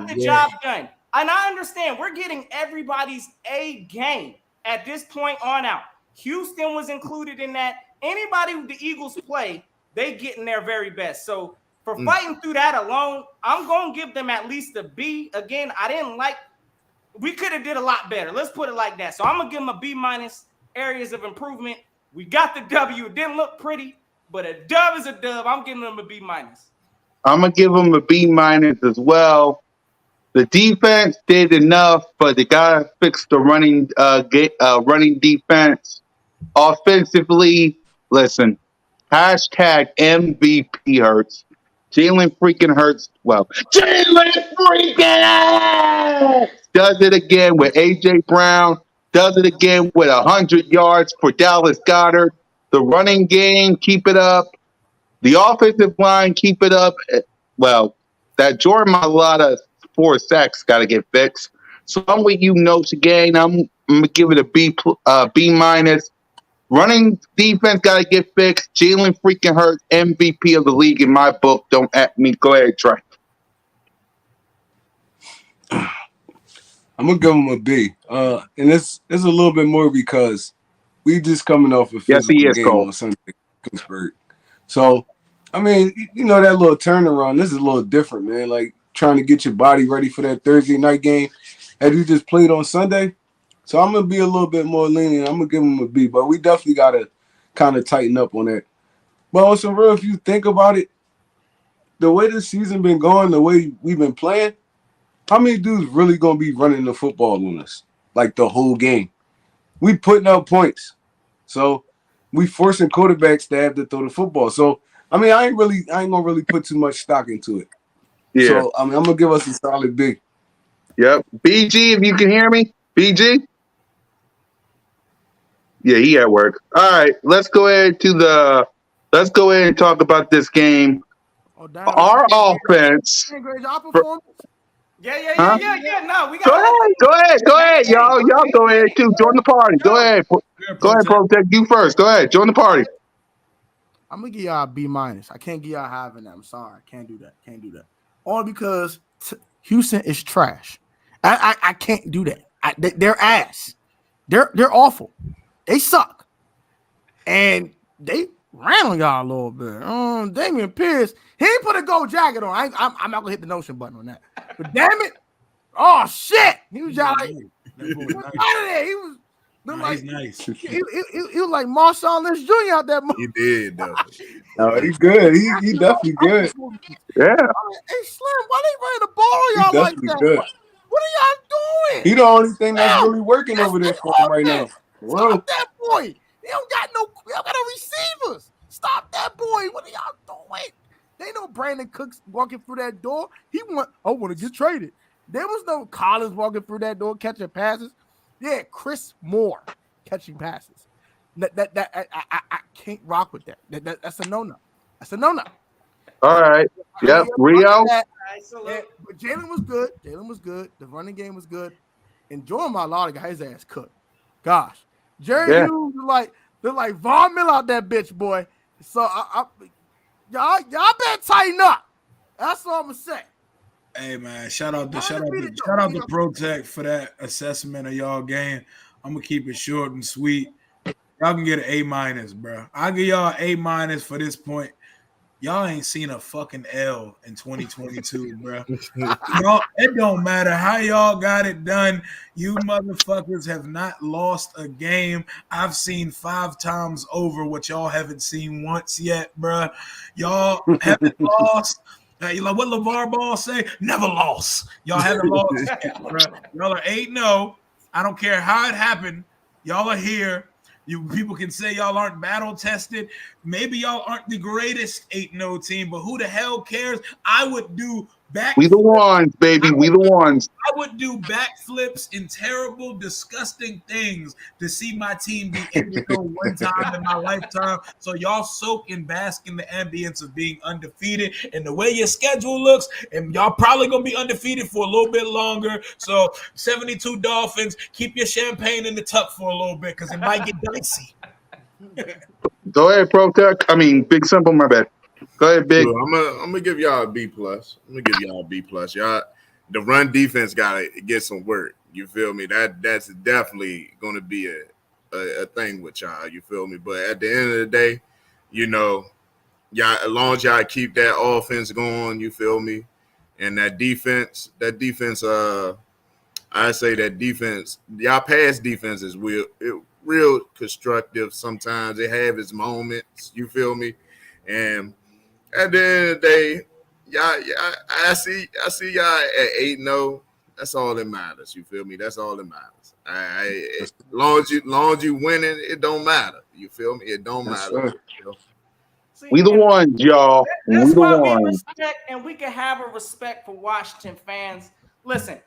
Speaker 5: the job done. And I understand we're getting everybody's A game at this point on out. Houston was included in that. Anybody the Eagles play, they get in their very best. So for fighting through that alone, I'm going to give them at least a B. Again, we could have did a lot better. Let's put it like that. So I'm going to give them a B minus, areas of improvement. We got the W. It didn't look pretty, but a dub is a dub. I'm giving them a B minus.
Speaker 2: I'm going to give them a B minus as well. The defense did enough, but they got to fix the running defense. Offensively, listen, hashtag MVP Hurts. Jalen freaking Hurts. Well, Jalen freaking Hurts does it again with A.J. Brown. Does it again with 100 yards for Dallas Goedert. The running game, keep it up. The offensive line, keep it up. Well, that Jordan Mailata 4 sacks got to get fixed. So I'm with you, Notes again. I'm going to give it a B minus. Running defense got to get fixed. Jalen freaking Hurts, MVP of the league in my book. Don't at me. Go ahead, Trey.
Speaker 8: I'm gonna give him a B. And it's a little bit more because we just coming off a physical game on Sunday in Pittsburgh. So, I mean, that little turnaround, this is a little different, man. Like trying to get your body ready for that Thursday night game as you just played on Sunday. So I'm gonna be a little bit more lenient. I'm gonna give him a B, but we definitely gotta kind of tighten up on that. But also, real, if you think about it, the way this season been going, the way we've been playing, how many dudes really gonna be running the football on us like the whole game? We putting up points, so we forcing quarterbacks to have to throw the football. So I mean, I ain't gonna really put too much stock into it. Yeah. So I mean, I'm gonna give us a solid B.
Speaker 2: Yep. BG, if you can hear me, BG. Yeah, he at work. All right, let's go ahead and talk about this game. Our offense.
Speaker 5: Yeah. No, we got.
Speaker 2: Go ahead, y'all. Y'all go ahead too. Join the party. Go ahead, Protect. You first. Go ahead. Join the party.
Speaker 6: I'm gonna give y'all a B minus. I can't give y'all having that. I'm sorry. I can't do that. Only because Houston is trash. I can't do that. They're ass. They're awful. They suck. And they ran on y'all a little bit. Damian Pierce, he ain't put a gold jacket on. I'm not gonna hit the notion button on that. But damn it, oh shit, he was out like out of there. He was
Speaker 1: nice.
Speaker 6: He was like Marshawn Lynch Jr. out there.
Speaker 7: He did though.
Speaker 8: No, he's good. He definitely good.
Speaker 2: Yeah.
Speaker 6: Hey Slim, why they running the ball on y'all like that?
Speaker 8: Good.
Speaker 6: What are y'all doing?
Speaker 8: He the only thing that's really working over there for him right now.
Speaker 6: Stop that boy. They don't got no receivers. Stop that boy. What are y'all doing? They know Brandon Cooks walking through that door. I want to get traded. There was no Collins walking through that door catching passes. Yeah, Chris Moore catching passes. I can't rock with that. That's a no-no. That's a no-no.
Speaker 2: All right. Yep. Rio.
Speaker 6: But Jalen was good. The running game was good. Enjoying my lot got his ass cooked. Gosh. Jerry Hughes look like Von Miller out that bitch, boy. So y'all better tighten up. That's all I'm gonna say.
Speaker 1: Hey man, shout out to Protect for that assessment of y'all game. I'm gonna keep it short and sweet. Y'all can get an A minus, bro. I'll give y'all A minus for this point. y'all ain't seen a fucking L in 2022, bro. Y'all, it don't matter how y'all got it done. You motherfuckers have not lost a game. I've seen 5 times over what y'all haven't seen once yet, bro. Y'all haven't lost. You like what LeVar Ball say? Never lost. Y'all haven't lost yet, bro. Y'all are 8-0. I don't care how it happened. Y'all are here. You people can say y'all aren't battle tested. Maybe y'all aren't the greatest 8-0 team, but who the hell cares? I would do
Speaker 2: We the ones, baby. We the ones.
Speaker 1: I would do backflips and terrible, disgusting things to see my team be 8-0 one time in my lifetime. So y'all soak and bask in the ambience of being undefeated. And the way your schedule looks, and y'all probably gonna be undefeated for a little bit longer. So 72 Dolphins, keep your champagne in the tuck for a little bit because it might get dicey.
Speaker 2: Go ahead, Protect. I mean, Big Simple. My bad. Go ahead, Big.
Speaker 7: I'm gonna give y'all a B plus. I'm gonna give y'all a B plus. Y'all, the run defense gotta get some work. You feel me? That's definitely gonna be a thing with y'all. You feel me? But at the end of the day, you know, y'all, as long as y'all keep that offense going, you feel me? And that defense, I say that defense, y'all pass defense is real constructive. Sometimes it have its moments. You feel me? And at the end of the day, I see y'all at 8-0. That's all that matters. You feel me? That's all that matters. As long as you winning, it don't matter. You feel me? It don't matter.
Speaker 8: Right.
Speaker 5: See,
Speaker 2: We the ones, y'all.
Speaker 5: That's
Speaker 2: We the
Speaker 5: why we
Speaker 2: ones.
Speaker 5: respect and we can have a respect for Washington fans. Listen,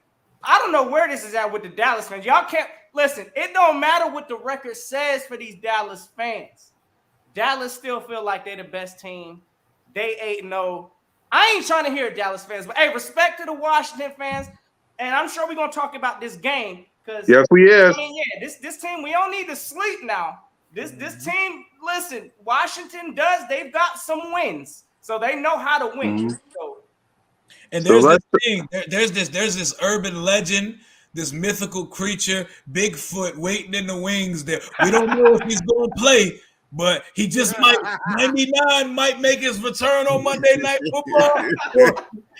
Speaker 5: I don't know where this is at with the Dallas fans. Y'all can't listen. It don't matter what the record says for these Dallas fans. Dallas still feel like they're the best team. They 8-0. I ain't trying to hear Dallas fans, but hey, respect to the Washington fans. And I'm sure we're gonna talk about this game because
Speaker 2: Yes, we is.
Speaker 5: I mean, yeah, this team we don't need to sleep now. This team, listen, Washington they've got some wins, so they know how to win.
Speaker 8: Mm-hmm.
Speaker 5: So,
Speaker 1: and there's this thing, there's this urban legend, this mythical creature, Bigfoot waiting in the wings there. We don't know if he's gonna play, but he just might 99 might make his return on Monday Night Football,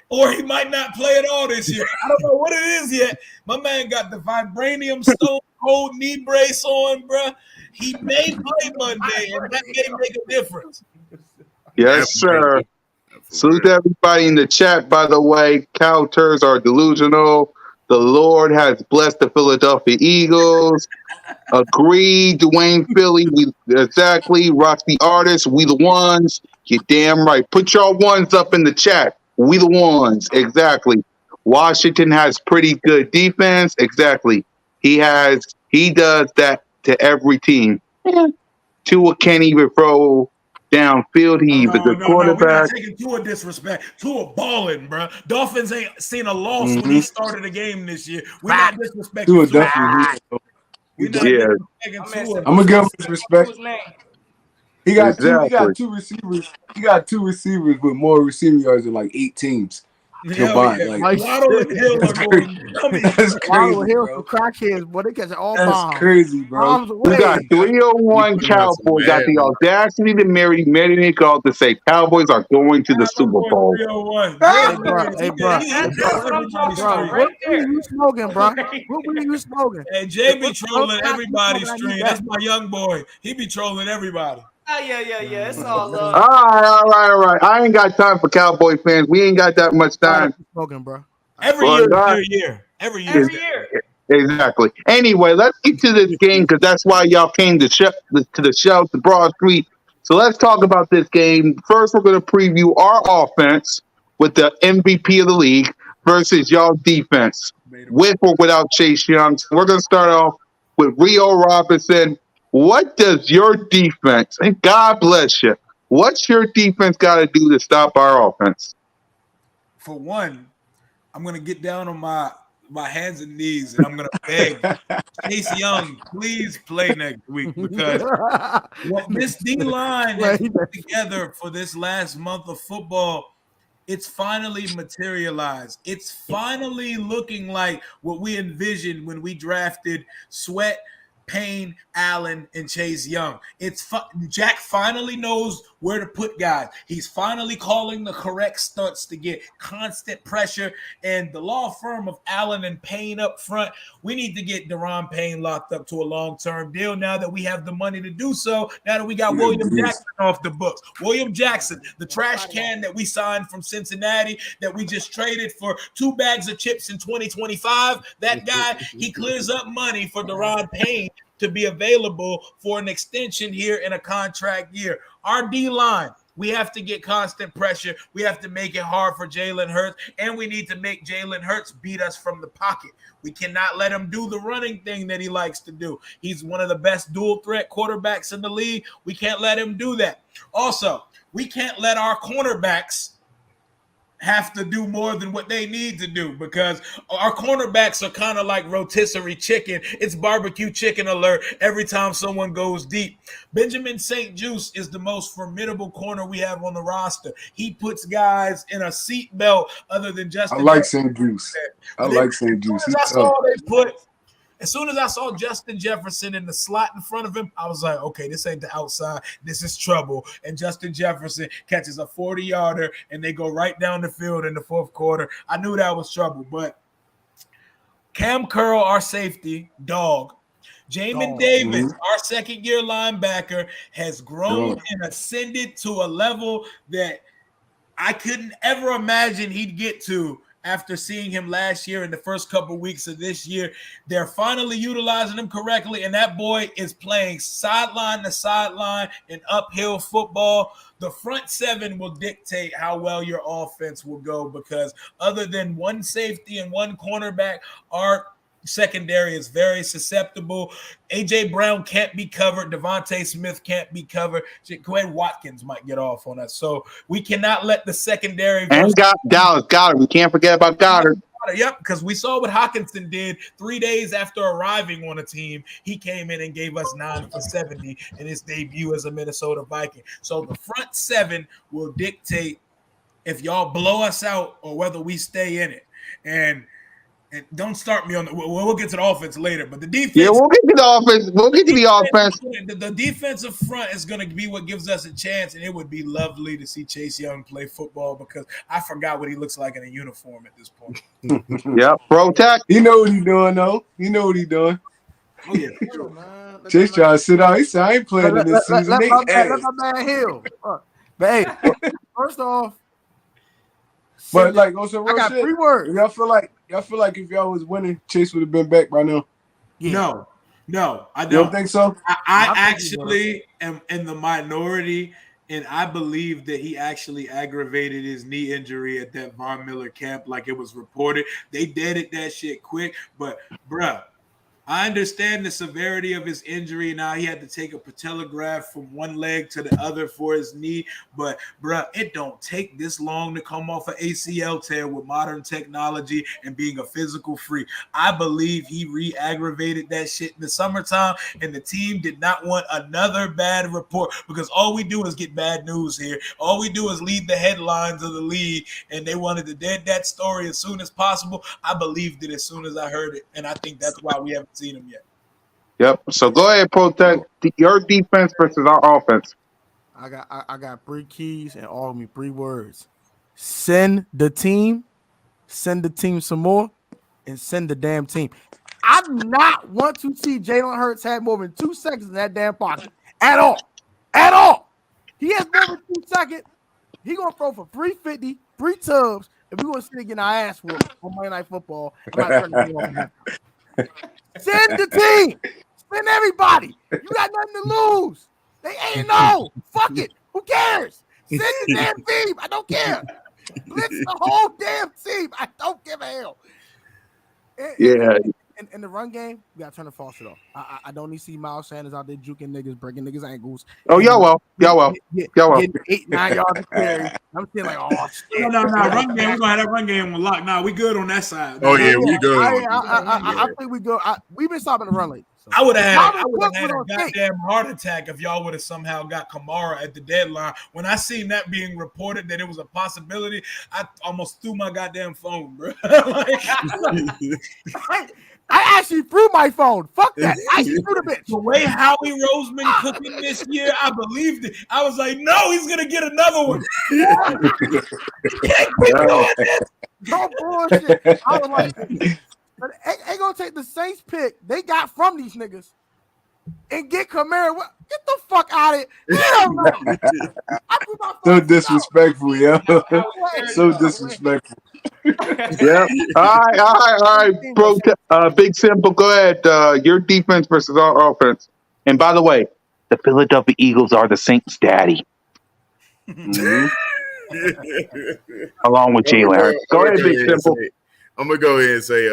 Speaker 1: or he might not play at all this year. I don't know what it is yet. My man got the vibranium stone cold knee brace on, bro. He may play Monday, and that may make a difference.
Speaker 2: Yes, sir. Salute to everybody in the chat, by the way. Cow turds are delusional. The Lord has blessed the Philadelphia Eagles. Agreed, Dwayne Philly. We exactly. Rock the artist. We the ones. You damn right. Put your ones up in the chat. We the ones. Exactly. Washington has pretty good defense. Exactly. He does that to every team. Tua can't even throw downfield. He's a good quarterback.
Speaker 1: We're not taking Tua disrespect. Tua balling, bro. Dolphins ain't seen a loss when he started a game this year. We're not disrespecting
Speaker 8: Tua
Speaker 1: Tua.
Speaker 8: definitely.
Speaker 1: We're not disrespecting Tua.
Speaker 8: I'm gonna give him his respect. He got
Speaker 2: Exactly.
Speaker 8: two receivers. He got 2 receivers with more receiving yards than like 8 teams combined.
Speaker 1: Yeah.
Speaker 8: Like
Speaker 1: Waddle and Hill are going dummy.
Speaker 8: that's
Speaker 6: Waddle
Speaker 8: crazy,
Speaker 6: Hill
Speaker 8: bro.
Speaker 6: for crackheads, boy. They catch all
Speaker 8: That's
Speaker 6: bombs.
Speaker 8: crazy, bro.
Speaker 6: Bombs
Speaker 2: We
Speaker 6: away.
Speaker 2: got 301 Cowboys. Got the audacity to marry Nick to say Cowboys are going to the Super Bowl.
Speaker 1: 301.
Speaker 6: Hey, bro.
Speaker 5: That's what I'm talking about
Speaker 6: Bro,
Speaker 5: right
Speaker 6: what weed
Speaker 5: there.
Speaker 6: you smoking, bro? What weed you smoking?
Speaker 1: Hey, Jay be
Speaker 6: What
Speaker 1: trolling
Speaker 6: crack you
Speaker 1: everybody's
Speaker 6: smoking? I need
Speaker 1: stream. That's my young boy. He be trolling everybody.
Speaker 5: Oh, yeah. It's all
Speaker 2: All
Speaker 5: love.
Speaker 2: right. I ain't got time for Cowboy fans. We ain't got that much time.
Speaker 6: Smoking, bro.
Speaker 1: Every
Speaker 2: Well,
Speaker 1: year,
Speaker 2: God-
Speaker 1: every year.
Speaker 5: Every year.
Speaker 2: Exactly. Anyway, let's get to this game because that's why y'all came to the show to Broad Street. So let's talk about this game. First, we're going to preview our offense with the MVP of the league versus y'all defense, with or without Chase Young. So we're going to start off with Rio Robinson. What does your defense, and God bless you, what's your defense got to do to stop our offense?
Speaker 1: For one, I'm gonna get down on my hands and knees and I'm gonna beg Chase Young, please play next week because what this D line has put together for this last month of football, it's finally materialized. It's finally looking like what we envisioned when we drafted Sweat, Payne, Allen, and Chase Young. Jack finally knows where to put guys. He's finally calling the correct stunts to get constant pressure. And the law firm of Allen and Payne up front, we need to get Deron Payne locked up to a long-term deal now that we have the money to do so, now that we got William Jackson off the books. William Jackson, the trash can that we signed from Cincinnati that we just traded for 2 bags of chips in 2025, that guy, he clears up money for Deron Payne to be available for an extension here in a contract year. Our D-line, we have to get constant pressure. We have to make it hard for Jalen Hurts, and we need to make Jalen Hurts beat us from the pocket. We cannot let him do the running thing that he likes to do. He's one of the best dual threat quarterbacks in the league. We can't let him do that. Also, we can't let our cornerbacks have to do more than what they need to do, because our cornerbacks are kind of like rotisserie chicken. It's barbecue chicken alert every time someone goes deep. Benjamin St. Juste is the most formidable corner we have on the roster. He puts guys in a seat belt other than Justin.
Speaker 8: I like St. Juste. I like St. Juste. He's tough.
Speaker 1: As soon as I saw Justin Jefferson in the slot in front of him, I was like, okay, this ain't the outside. This is trouble. And Justin Jefferson catches a 40-yarder, and they go right down the field in the fourth quarter. I knew that was trouble. But Cam Curl, our safety, dog. Jamin Davis, our second-year linebacker, has grown and ascended to a level that I couldn't ever imagine he'd get to. After seeing him last year in the first couple weeks of this year, they're finally utilizing him correctly, and that boy is playing sideline to sideline in uphill football. The front seven will dictate how well your offense will go, because other than one safety and one cornerback, our secondary is very susceptible. A.J. Brown can't be covered. Devontae Smith can't be covered. Quinn Watkins might get off on us. So we cannot let the secondary.
Speaker 2: And Dallas Goddard. We can't forget about Goddard.
Speaker 1: Yep, because we saw what Hawkinson did 3 days after arriving on a team. He came in and gave us 9 for 70 in his debut as a Minnesota Viking. So the front seven will dictate if y'all blow us out or whether we stay in it. And don't start me on the. We'll get to the offense later, but the defense.
Speaker 2: Yeah, we'll get to the offense. We'll get to the offense.
Speaker 1: The defensive front is going to be what gives us a chance, and it would be lovely to see Chase Young play football, because I forgot what he looks like in a uniform at this point.
Speaker 2: Yep, protect.
Speaker 8: He know what he's doing, though. He know what he's doing.
Speaker 1: Oh yeah,
Speaker 8: Chase trying to sit out. He said, "I ain't playing in this season."
Speaker 6: Let my man heal. But hey, first off.
Speaker 8: But like, on some real
Speaker 6: I got
Speaker 8: shit,
Speaker 6: 3 words.
Speaker 8: Y'all feel like if y'all was winning, Chase would have been back by now?
Speaker 1: Yeah. No, I don't.
Speaker 8: You don't think so?
Speaker 1: I actually am in the minority, and I believe that he actually aggravated his knee injury at that Von Miller camp, like it was reported. They deaded that shit quick, but bruh, I understand the severity of his injury. Now he had to take a patella graft from one leg to the other for his knee. But, bruh, it don't take this long to come off an ACL tear with modern technology and being a physical freak. I believe he re-aggravated that shit in the summertime, and the team did not want another bad report, because all we do is get bad news here. All we do is lead the headlines of the league, and they wanted to dead that story as soon as possible. I believed it as soon as I heard it, and I think that's why we haven't seen him yet.
Speaker 2: Yep. So go ahead, protect your defense versus our offense.
Speaker 6: I got 3 keys and all of me 3 words. Send the team some more, and send the damn team. I do not want to see Jalen Hurts have more than 2 seconds in that damn pocket at all. At all. He has more than 2 seconds. He gonna throw for 350, 3 tubs, and we're gonna sit and get our ass whooped on Monday Night Football. I'm not turning the game off. Send the team. Send everybody. You got nothing to lose. They ain't no. Fuck it. Who cares? Send the damn team. I don't care. Blitz the whole damn team. I don't give a hell. In the run game, we got to turn the faucet off. I don't need to see Miles Sanders out there juking niggas, breaking niggas' ankles.
Speaker 2: Oh, y'all will.
Speaker 6: Getting 8-9 yards of carry. I'm feeling like, oh, shit.
Speaker 1: No. Run game. We're going to have that run game on lock. Nah, we good on that side.
Speaker 7: Oh, yeah, we good.
Speaker 6: I think we go. We've been stopping the run late. So
Speaker 1: I would have had
Speaker 6: Dalvin Cook
Speaker 1: a
Speaker 6: was on tape.
Speaker 1: goddamn heart attack if y'all would have somehow got Kamara at the deadline. When I seen that being reported that it was a possibility, I almost threw my goddamn phone, bro.
Speaker 6: I actually threw my phone. Fuck that. I actually threw the bitch.
Speaker 1: The way Howie Roseman cooking this year, I believed it. I was like, no, he's gonna get another one.
Speaker 6: No bullshit. I was like, but ain't gonna take the Saints pick they got from these niggas and get Kamara. Get the fuck out of it. Hell no.
Speaker 8: So disrespectful, yo. So disrespectful.
Speaker 2: Yeah. All right. Bro, Big Simple, go ahead. Your defense versus our offense. And by the way, the Philadelphia Eagles are the Saints' daddy.
Speaker 7: Mm-hmm.
Speaker 2: Along with Jalen Hurts. Go ahead, Big Simple.
Speaker 7: I'm gonna go ahead and say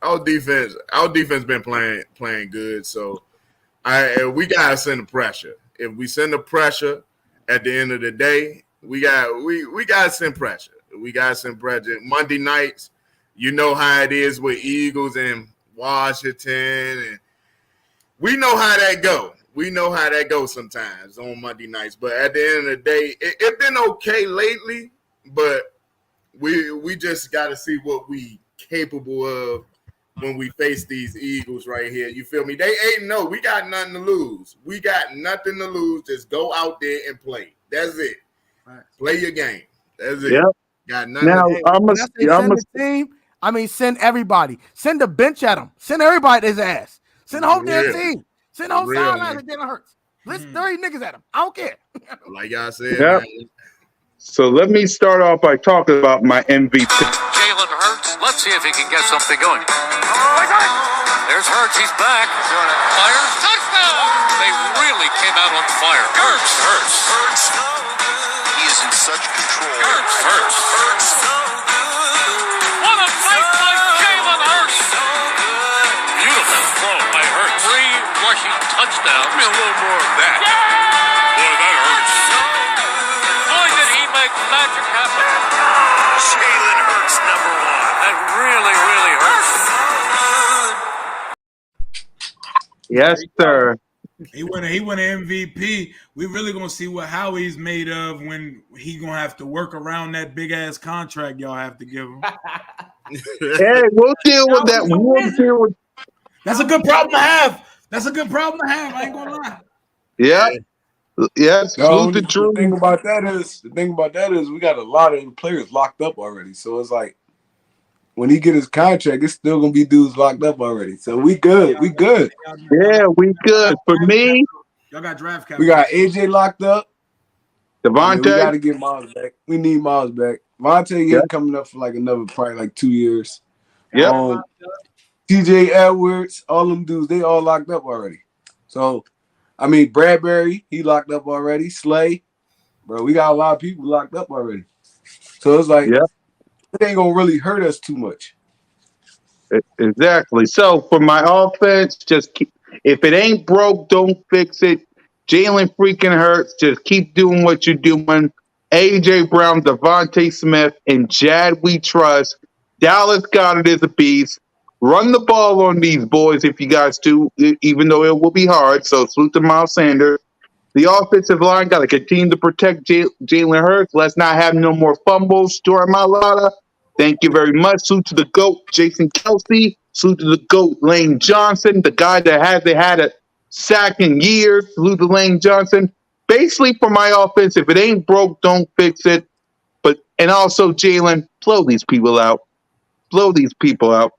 Speaker 7: our defense been playing good. So we gotta send the pressure. If we send the pressure at the end of the day, we gotta send pressure. We gotta send pressure. Monday nights, you know how it is with Eagles and Washington, and we know how that go. We know how that goes sometimes on Monday nights. But at the end of the day, it's been okay lately, but we just got to see what we capable of when we face these Eagles right here. You feel me? They 8-0. We got nothing to lose. We got nothing to lose. Just go out there and play. That's it. Right. Play your game. That's it.
Speaker 2: Yep.
Speaker 7: Got nothing.
Speaker 2: Now,
Speaker 6: send the team. I mean, send everybody. Send the bench at them. Send everybody his ass. Send the whole damn team. Send the whole sideline at Jalen Hurts. Let's 30 niggas at him. I don't care.
Speaker 7: Like y'all said.
Speaker 2: Yep. So let me start off by talking about my MVP.
Speaker 10: Jalen Hurts. Let's see if he can get something going. There's Hurts. He's back. Fire. Touchdown. They really came out on fire. Hurts. He is in such control. Hurts. What a play by Jalen Hurts. Beautiful throw by Hurts. 3 rushing touchdowns. Give me a little more of that. Boy, that hurts. Boy, did he make magic happen. Jalen Hurts, number 1. That really, really hurts.
Speaker 2: Yes, sir.
Speaker 1: He won MVP. We really gonna see what Howie's made of when he gonna have to work around that big ass contract y'all have to give him.
Speaker 2: Hey, we'll deal with that.
Speaker 1: That's a good problem to have. I ain't gonna lie.
Speaker 2: Yeah. Yes.
Speaker 8: The thing about that is we got a lot of players locked up already. So it's like when he get his contract, it's still gonna be dudes locked up already. So we good. We good.
Speaker 2: Yeah, we good. For me,
Speaker 1: y'all got draft capital.
Speaker 8: We got AJ locked up.
Speaker 2: Devontae.
Speaker 8: We got to get Miles back. We need Miles back. Vontae ain't coming up for like probably like 2 years.
Speaker 2: Yeah.
Speaker 8: TJ Edwards, all them dudes, they all locked up already. So, I mean, Bradbury, he locked up already. Slay, bro, we got a lot of people locked up already. So it's like, it ain't gonna really hurt us too much.
Speaker 2: Exactly. So for my offense, if it ain't broke, don't fix it. Jalen freaking Hurts, just keep doing what you're doing. AJ Brown, Devontae Smith, and Jad we trust. Dallas Goedert is a beast. Run the ball on these boys if you guys do, even though it will be hard. So salute to Miles Sanders. The offensive line got to continue to protect Jalen Hurts. Let's not have no more fumbles. Stuart Mailata, thank you very much. Salute to the GOAT, Jason Kelsey. Salute to the GOAT, Lane Johnson, the guy that hasn't had a sack in years. Salute to Lane Johnson. Basically, for my offense, if it ain't broke, don't fix it. And also, Jalen, blow these people out. Blow these people out.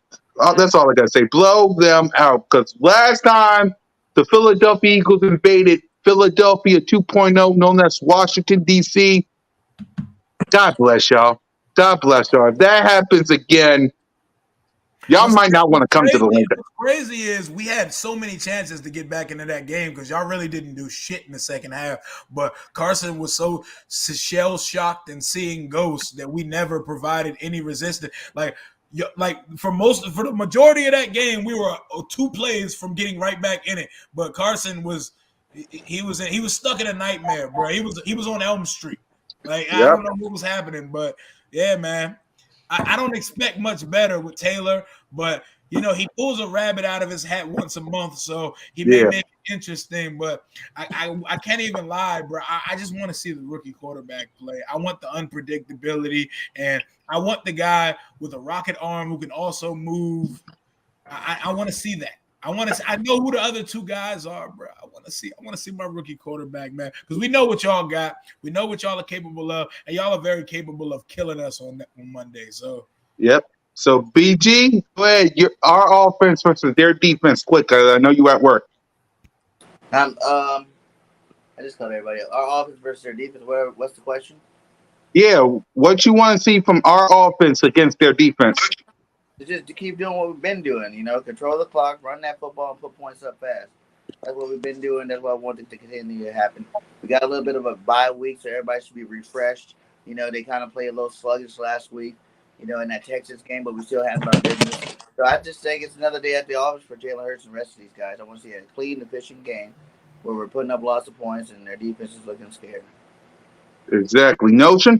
Speaker 2: That's all I got to say. Blow them out. Because last time the Philadelphia Eagles invaded Philadelphia 2.0, known as Washington, D.C., God bless y'all. God bless y'all. If that happens again, y'all might not want to come to the Lincoln.
Speaker 1: What's crazy is we had so many chances to get back into that game because y'all really didn't do shit in the second half. But Carson was so shell-shocked and seeing ghosts that we never provided any resistance. Like for the majority of that game, we were 2 plays from getting right back in it. But Carson was stuck in a nightmare, bro. He was on Elm Street. Like I don't know what was happening, but yeah, man. I don't expect much better with Taylor, but You know, he pulls a rabbit out of his hat once a month, so he may
Speaker 2: Yeah.
Speaker 1: make it interesting. But I can't even lie, bro. I just want to see the rookie quarterback play. I want the unpredictability, and I want the guy with a rocket arm who can also move. I want to see that. I want to. I know who the other two guys are, bro. I want to see my rookie quarterback, man, because we know what y'all got. We know what y'all are capable of, and y'all are very capable of killing us on Monday. So.
Speaker 2: Yep. So BG, go ahead. Our offense versus their defense. Quick, I know you at work.
Speaker 9: I just called everybody up. Our offense versus their defense. What's the question?
Speaker 2: Yeah, what you want to see from our offense against their defense?
Speaker 9: It's just to keep doing what we've been doing. You know, control the clock, run that football, and put points up fast. That's what we've been doing. That's what I want it to continue to happen. We got a little bit of a bye week, so everybody should be refreshed. You know, they kind of played a little sluggish last week, you know, in that Texas game, but we still have our business. So I just think it's another day at the office for Jalen Hurts and the rest of these guys. I want to see a clean, efficient game where we're putting up lots of points and their defense is looking scared.
Speaker 2: Exactly. Notion?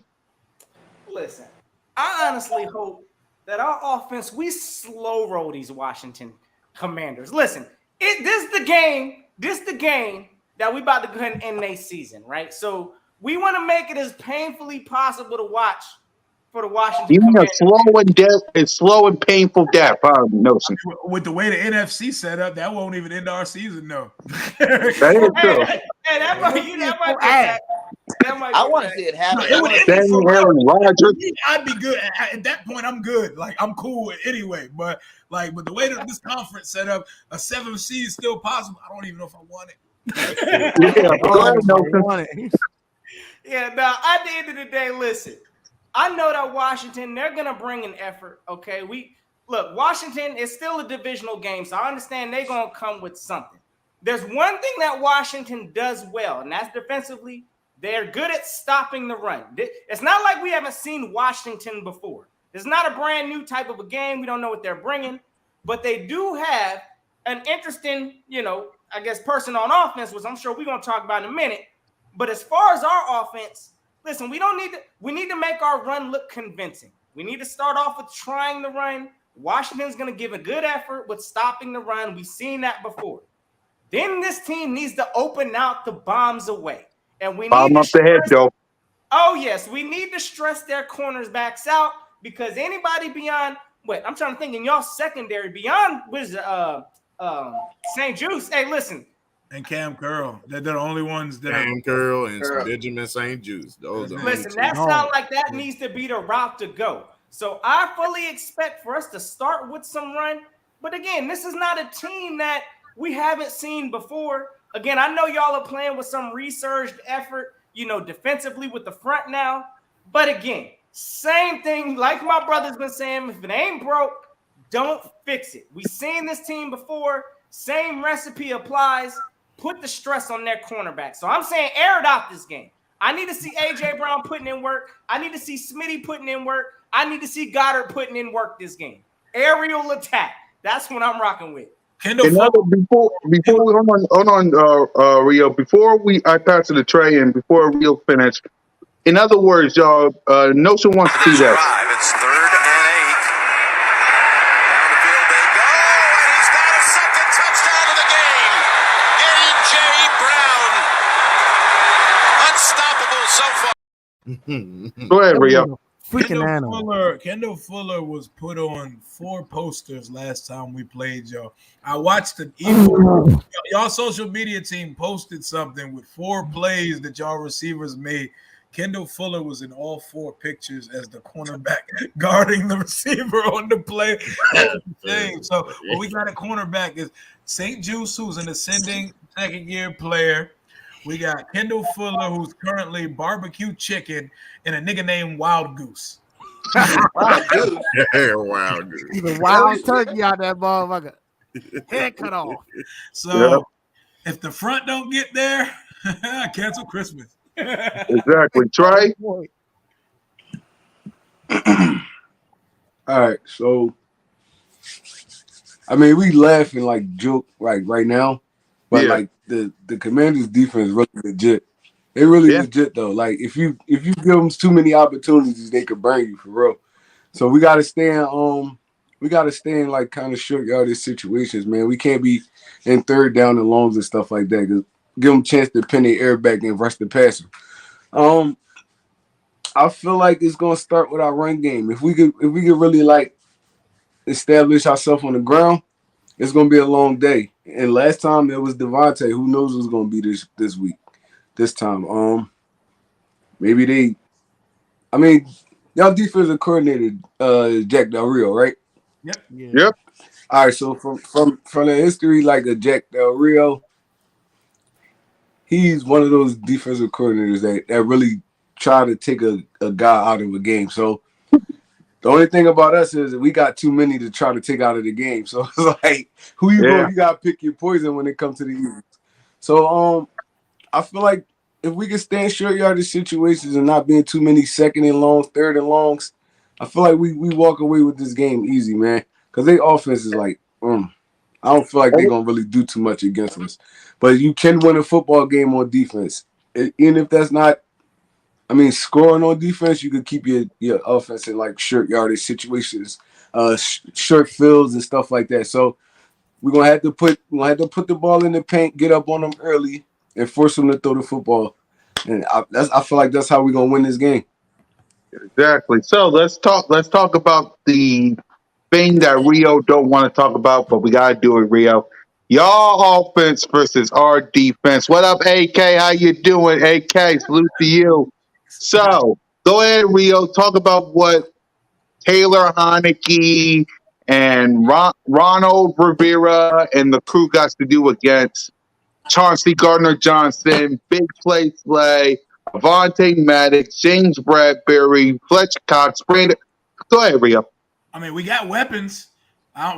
Speaker 5: Listen, I honestly hope that our offense, we slow roll these Washington Commanders. Listen, this is the game that we about to go ahead and end their season, right? So we want to make it as painfully possible to watch for the Washington
Speaker 2: You mean
Speaker 5: Commanders.
Speaker 2: a slow and painful death, Notion.
Speaker 1: With the way the NFC set up, that won't even end our season, though.
Speaker 2: That is true.
Speaker 5: Hey, that might be that.
Speaker 9: I want to see it happen.
Speaker 1: No, it would end
Speaker 2: Dang,
Speaker 1: for real.
Speaker 2: Aaron Rodgers.
Speaker 1: I'd be good at that point. I'm good. Like I'm cool anyway. But the way that this conference set up, a 7th seed is still possible. I don't even know if I want it.
Speaker 2: Yeah, go ahead, Notion.
Speaker 5: Yeah, now at the end of the day, listen, I know that Washington, they're gonna bring an effort. Okay, Washington is still a divisional game, so I understand they're gonna come with something. There's one thing that Washington does well, and that's defensively. They're good at stopping the run. It's not like we haven't seen Washington before. It's not a brand new type of a game. We don't know what they're bringing, but they do have an interesting, I guess, person on offense, which I'm sure we're going to talk about in a minute. But as far as our offense, listen, we need to make our run look convincing. We need to start off with trying the run. Washington's going to give a good effort with stopping the run. We've seen that before. Then this team needs to open out the bombs away. And we need
Speaker 2: up the head, Joe.
Speaker 5: Oh, yes. We need to stress their corners backs out because anybody beyond I'm trying to think in y'all secondary beyond St. Juice. Hey, listen.
Speaker 1: And Cam Curl. They're the only ones that
Speaker 7: Cam Curl and Benjamin St. Juice.
Speaker 5: Listen, that sounds like that needs to be the route to go. So I fully expect for us to start with some run. But again, this is not a team that we haven't seen before. Again, I know y'all are playing with some resurged effort, defensively with the front now. But again, same thing, like my brother's been saying, if it ain't broke, don't fix it. We've seen this team before. Same recipe applies. Put the stress on their cornerback. So I'm saying air it out this game. I need to see A.J. Brown putting in work. I need to see Smitty putting in work. I need to see Goddard putting in work this game. Aerial attack. That's what I'm rocking with.
Speaker 2: Before we hold on, Rio. Before I pass it to Trey and before Rio finish. In other words, y'all, Notion wants to see that.
Speaker 10: It's 3rd and 8. Down the field they go, and he's got a second touchdown of the game. A.J. Brown, unstoppable so far.
Speaker 2: Go ahead, Rio.
Speaker 1: Kendall Fuller was put on 4 posters last time we played, y'all. I watched y'all social media team posted something with 4 plays that y'all receivers made. Kendall Fuller was in all 4 pictures as the cornerback guarding the receiver on the play. So what we got at cornerback is St. Juice, who's an ascending second-year player. We got Kendall Fuller, who's currently barbecue chicken, and a nigga named Wild Goose.
Speaker 7: Wild Goose.
Speaker 6: Even wild turkey out that motherfucker. Head cut off.
Speaker 1: So if the front don't get there, cancel Christmas.
Speaker 2: Exactly. Trey?
Speaker 8: All right. So, I mean, we laughing like joke right now, but like the Commanders' defense is really legit. They really legit though. Like if you give them too many opportunities, they could burn you for real. So we got to stand we got to stay in like kind of short yardage situations, man. We can't be in third down and longs and stuff like that. Give them a chance to pin their air back and rush the passer. I feel like it's gonna start with our run game. If we could really like establish ourselves on the ground, it's gonna be a long day. And last time it was Devontae. Who knows what's gonna be this week? This time, maybe they. I mean, y'all defensive coordinator, Jack Del Rio, right?
Speaker 5: Yep.
Speaker 6: Yeah.
Speaker 2: Yep.
Speaker 8: All right. So from the history, like a Jack Del Rio, he's one of those defensive coordinators that really try to take a guy out of a game. So the only thing about us is we got too many to try to take out of the game. So it's like who you
Speaker 2: Yeah.
Speaker 8: go, you gotta pick your poison when it comes to the Eagles. So I feel like if we can stay in short yardage situations and not being too many second and longs, third and longs, I feel like we walk away with this game easy, man. Because their offense is like, I don't feel like they're gonna really do too much against us. But you can win a football game on defense. Even if that's not, I mean, scoring on defense, you could keep your offense in like short yardage situations, short fields and stuff like that. So we're gonna have to put the ball in the paint, get up on them early, and force them to throw the football. And I feel like that's how we're gonna win this game.
Speaker 2: Exactly. So let's talk about the thing that Rio don't want to talk about, but we gotta do it, Rio. Y'all offense versus our defense. What up, AK? How you doing? AK, salute to you. So go ahead, Rio. Talk about what Taylor Heineke and Ronald Rivera and the crew got to do against Chauncey Gardner-Johnson, Big Play Slay, Avonte Maddox, James Bradbury, Fletcher Cox, Brandon. Go ahead, Rio.
Speaker 1: I mean, we got weapons.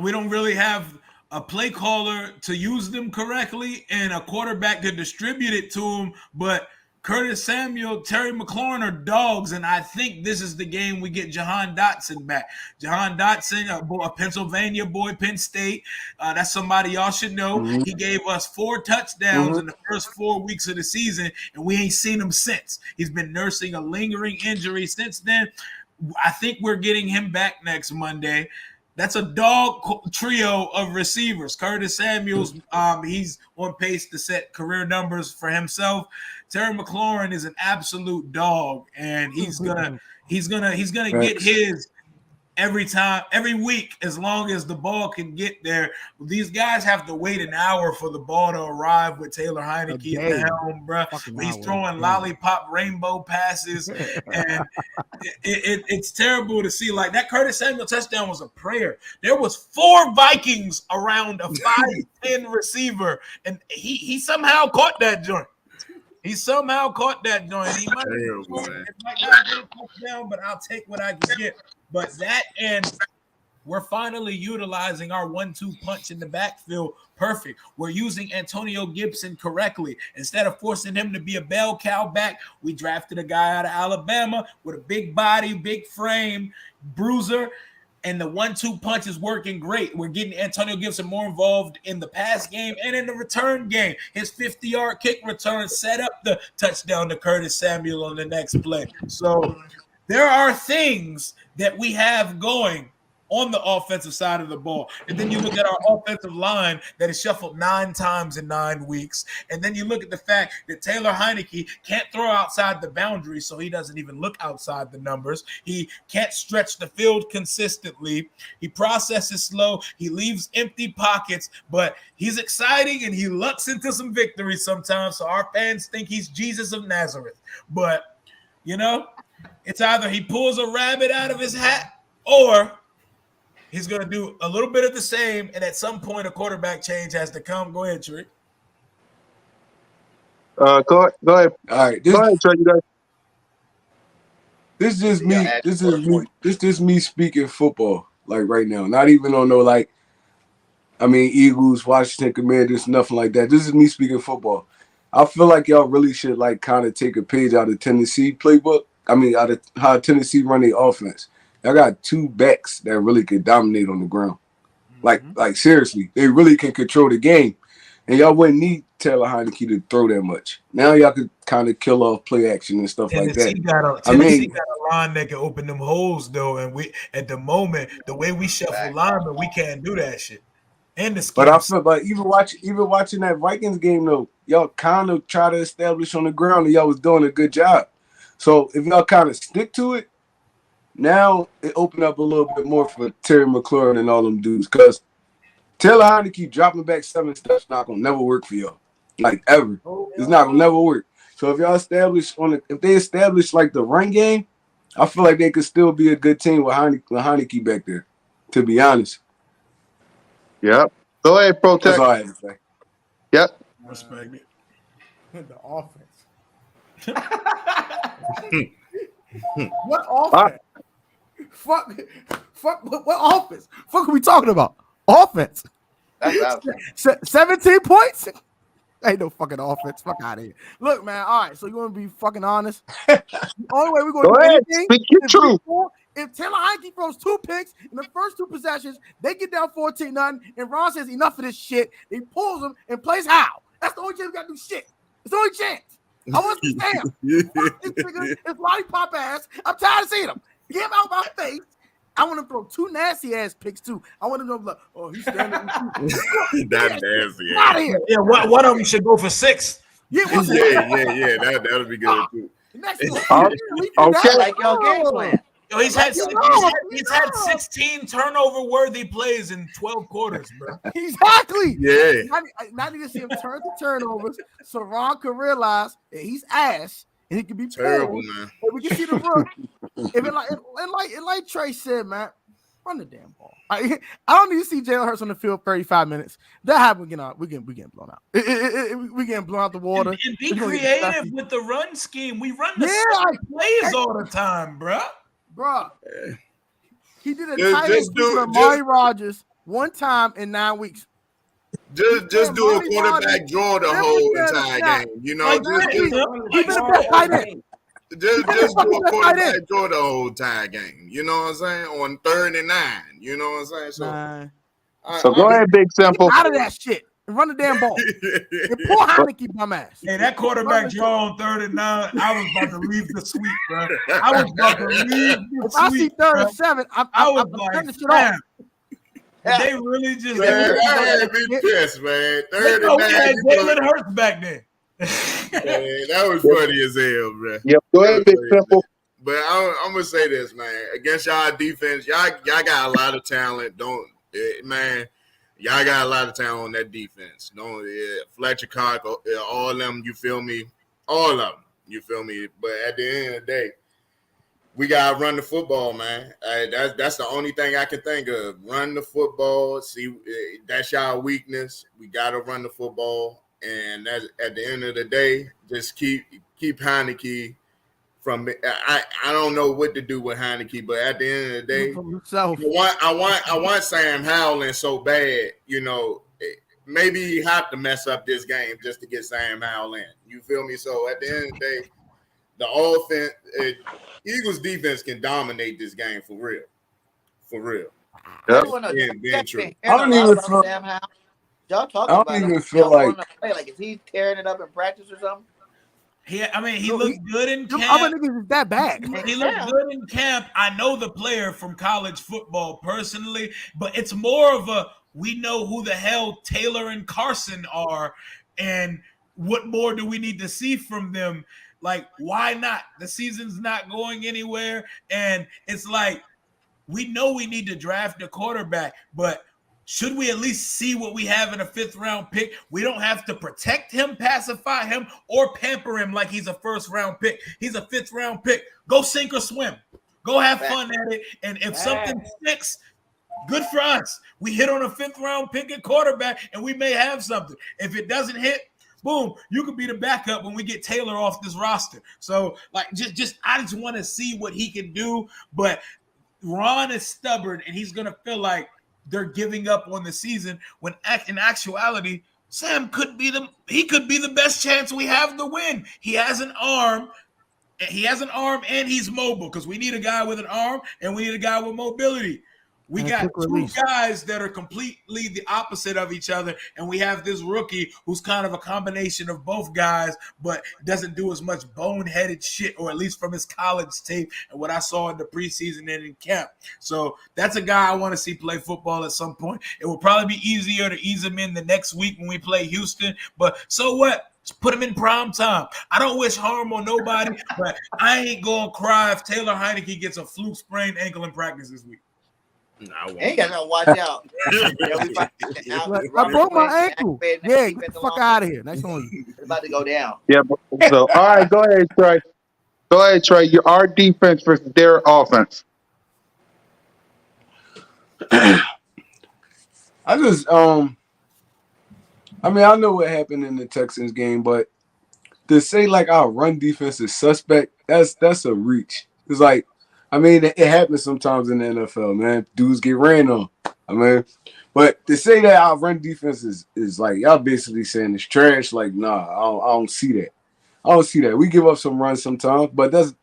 Speaker 1: We don't really have a play caller to use them correctly and a quarterback to distribute it to them. But Curtis Samuel, Terry McLaurin are dogs, and I think this is the game we get Jahan Dotson back. Jahan Dotson, a Pennsylvania boy, Penn State. That's somebody y'all should know.
Speaker 8: Mm-hmm.
Speaker 1: He gave us 4 touchdowns in the first 4 weeks of the season, and we ain't seen him since. He's been nursing a lingering injury since then. I think we're getting him back next Monday. That's a dog trio of receivers. Curtis Samuels, he's on pace to set career numbers for himself. Terry McLaurin is an absolute dog, and he's gonna get his every week as long as the ball can get there. These guys have to wait an hour for the ball to arrive with Taylor Heineke at the helm, bro. He's throwing lollipop rainbow passes, and it's terrible to see. Like that Curtis Samuel touchdown was a prayer. There was 4 Vikings around a 5'10" receiver, and he somehow caught that joint. He somehow caught that joint. He might not get a touchdown, but I'll take what I can get. But that, and we're finally utilizing our 1-2 punch in the backfield perfect. We're using Antonio Gibson correctly. Instead of forcing him to be a bell cow back, we drafted a guy out of Alabama with a big body, big frame, bruiser, and the 1-2 punch is working great. We're getting Antonio Gibson more involved in the pass game and in the return game. His 50-yard kick return set up the touchdown to Curtis Samuel on the next play. So there are things that we have going on the offensive side of the ball. And then you look at our offensive line that is shuffled 9 times in 9 weeks. And then you look at the fact that Taylor Heineke can't throw outside the boundary, so he doesn't even look outside the numbers. He can't stretch the field consistently. He processes slow. He leaves empty pockets, but he's exciting and he lucks into some victories sometimes. So our fans think he's Jesus of Nazareth. But, it's either he pulls a rabbit out of his hat or he's going to do a little bit of the same, and at some point a quarterback change has to come. Go ahead, Trey.
Speaker 2: Go ahead.
Speaker 8: All right,
Speaker 2: Go ahead, Trey.
Speaker 8: This is just me. This is just me speaking football, like right now. Not even on no Eagles, Washington Commanders, nothing like that. This is me speaking football. I feel like y'all really should kind of take a page out of Tennessee playbook. Out of how Tennessee run their offense. Y'all got 2 backs that really can dominate on the ground. Like seriously, they really can control the game. and y'all wouldn't need Taylor Heineke to throw that much. Now y'all could kind of kill off play action and stuff like that.
Speaker 1: Tennessee got a line that can open them holes though, and we at the moment the way we shuffle linemen, we can't do that shit. And the
Speaker 8: But I
Speaker 1: schemes.
Speaker 8: feel like even watching that Vikings game though, y'all kind of try to establish on the ground and y'all was doing a good job. So if y'all kind of stick to it, now it opened up a little bit more for Terry McLaurin and all them dudes. Because Taylor Heineke dropping back 7 steps not gonna never work for y'all, like ever. It's not gonna never work. So if y'all establish if they establish like the run game, I feel like they could still be a good team with Heineke back there. To be honest.
Speaker 2: Yep. Go ahead, Protect.
Speaker 8: That's all I have to say.
Speaker 2: Yep.
Speaker 6: Respect it. The offense. What offense? Fuck. What offense? Fuck are we talking about? Offense. 17 points? Ain't no fucking offense. Fuck out of here. Look, man. All right. So you want to be fucking honest? The only way we're going to do anything
Speaker 2: speak your truth.
Speaker 6: If Taylor Heineke throws 2 picks in the first 2 possessions, they get down 14-0, and Ron says enough of this shit. He pulls them and plays how. That's the only chance we got to do shit. It's the only chance. I want to see Sam. Fuck this nigga, his lollipop ass. I'm tired of seeing him. Get him out my face. I want to throw 2 nasty ass picks too. I want to know like, oh, he's standing.
Speaker 7: That nasty.
Speaker 6: Out of here.
Speaker 1: Yeah, one of them should go for 6.
Speaker 7: Yeah. That'll be good too.
Speaker 2: Okay.
Speaker 9: Like your game plan.
Speaker 1: Yo, he's had 16 turnover worthy plays in 12 quarters, bro.
Speaker 6: Exactly.
Speaker 7: Yeah.
Speaker 6: Now need to see him turn to turnovers so Ron can realize that he's ass and he can be
Speaker 7: terrible,
Speaker 6: pulled.
Speaker 7: man.
Speaker 6: And we can see the rookie. If like Trey said, man, run the damn ball. I don't need to see Jalen Hurts on the field 35 minutes. That happened. We getting blown out. We getting blown out the water.
Speaker 1: And be creative with the run scheme. We run the same plays all the time, bro.
Speaker 6: Bro, he did a tight end to Amari Rodgers one time in 9 weeks.
Speaker 7: Just do a quarterback draw the whole entire game. You know, just do a quarterback draw the whole entire game. You know what I'm saying? On 3rd and 9. You know what I'm saying?
Speaker 2: So go ahead, Big Simple.
Speaker 6: Out of that shit. And run the damn ball. And pull Heineke bum ass.
Speaker 1: Hey, that quarterback draw on 3rd and 9, I was about to leave the suite, bro. I was about to leave the
Speaker 6: if I see 3rd and 7,
Speaker 1: I was like, damn. They really just
Speaker 7: I had me pissed, man. 3rd and 9.
Speaker 1: We had Jalen Hurts back then.
Speaker 7: Man, that was funny as hell, bro.
Speaker 2: Yep. Go ahead, Big Simple.
Speaker 7: But I'm gonna say this, man. Against y'all defense, y'all got a lot of talent. Man. Y'all got a lot of talent on that defense. Fletcher Cox, all of them, you feel me? All of them, you feel me? But at the end of the day, we got to run the football, man. That's the only thing I can think of. Run the football. See, that's y'all weakness. We got to run the football. And at the end of the day, just keep Heineke from I don't know what to do with Heineke, but at the end of the day, I want Sam Howland so bad, you know, maybe you have to mess up this game just to get Sam Howland. You feel me? So at the end of the day, the offense, Eagles defense can dominate this game for real. For real.
Speaker 2: Yep.
Speaker 8: I don't even feel.
Speaker 9: Y'all talking
Speaker 8: I don't
Speaker 9: about
Speaker 8: even
Speaker 9: him.
Speaker 8: feel
Speaker 9: Y'all
Speaker 8: like.
Speaker 9: Like, is he tearing it up in practice or something?
Speaker 1: He looked good in camp.
Speaker 6: Other niggas is that bad.
Speaker 1: He looked good in camp. I know the player from college football personally, but it's more of a we know who the hell Taylor and Carson are, and what more do we need to see from them? Like, why not? The season's not going anywhere, and it's like we know we need to draft a quarterback, but should we at least see what we have in a 5th-round pick? We don't have to protect him, pacify him, or pamper him like he's a 1st-round pick. He's a 5th-round pick. Go sink or swim. Go have fun at it. And if something sticks, good for us. We hit on a 5th-round pick at quarterback, and we may have something. If it doesn't hit, boom, you could be the backup when we get Taylor off this roster. So, like, I just want to see what he can do. But Ron is stubborn, and he's going to feel like they're giving up on the season when in actuality, Sam could be the best chance we have to win. He has an arm. And he's mobile because we need a guy with an arm and we need a guy with mobility. We
Speaker 6: And a
Speaker 1: got
Speaker 6: quick
Speaker 1: two
Speaker 6: release.
Speaker 1: guys that are completely the opposite of each other, and we have this rookie who's kind of a combination of both guys, but doesn't do as much boneheaded shit, or at least from his college tape and what I saw in the preseason and in camp. So that's a guy I want to see play football at some point. It will probably be easier to ease him in the next week when we play Houston, but so what? Just put him in prime time. I don't wish harm on nobody, but I ain't gonna cry if Taylor Heineke gets a fluke sprained ankle in practice this week.
Speaker 7: No, I won't.
Speaker 9: Ain't got no watch out.
Speaker 6: I broke my ankle. Yeah, get the fuck out of here. Nice on you.
Speaker 9: It's about to go down.
Speaker 2: Yeah. So, all right, go ahead, Trey. Go ahead, Trey. Our defense versus their offense.
Speaker 8: I just I mean, I know what happened in the Texans game, but to say like our run defense is suspect, that's a reach. It's like, I mean, it happens sometimes in the NFL, man. Dudes get ran on. I mean, but to say that our run defense is like, y'all basically saying it's trash, like, nah, I don't see that. I don't see that. We give up some runs sometimes, but that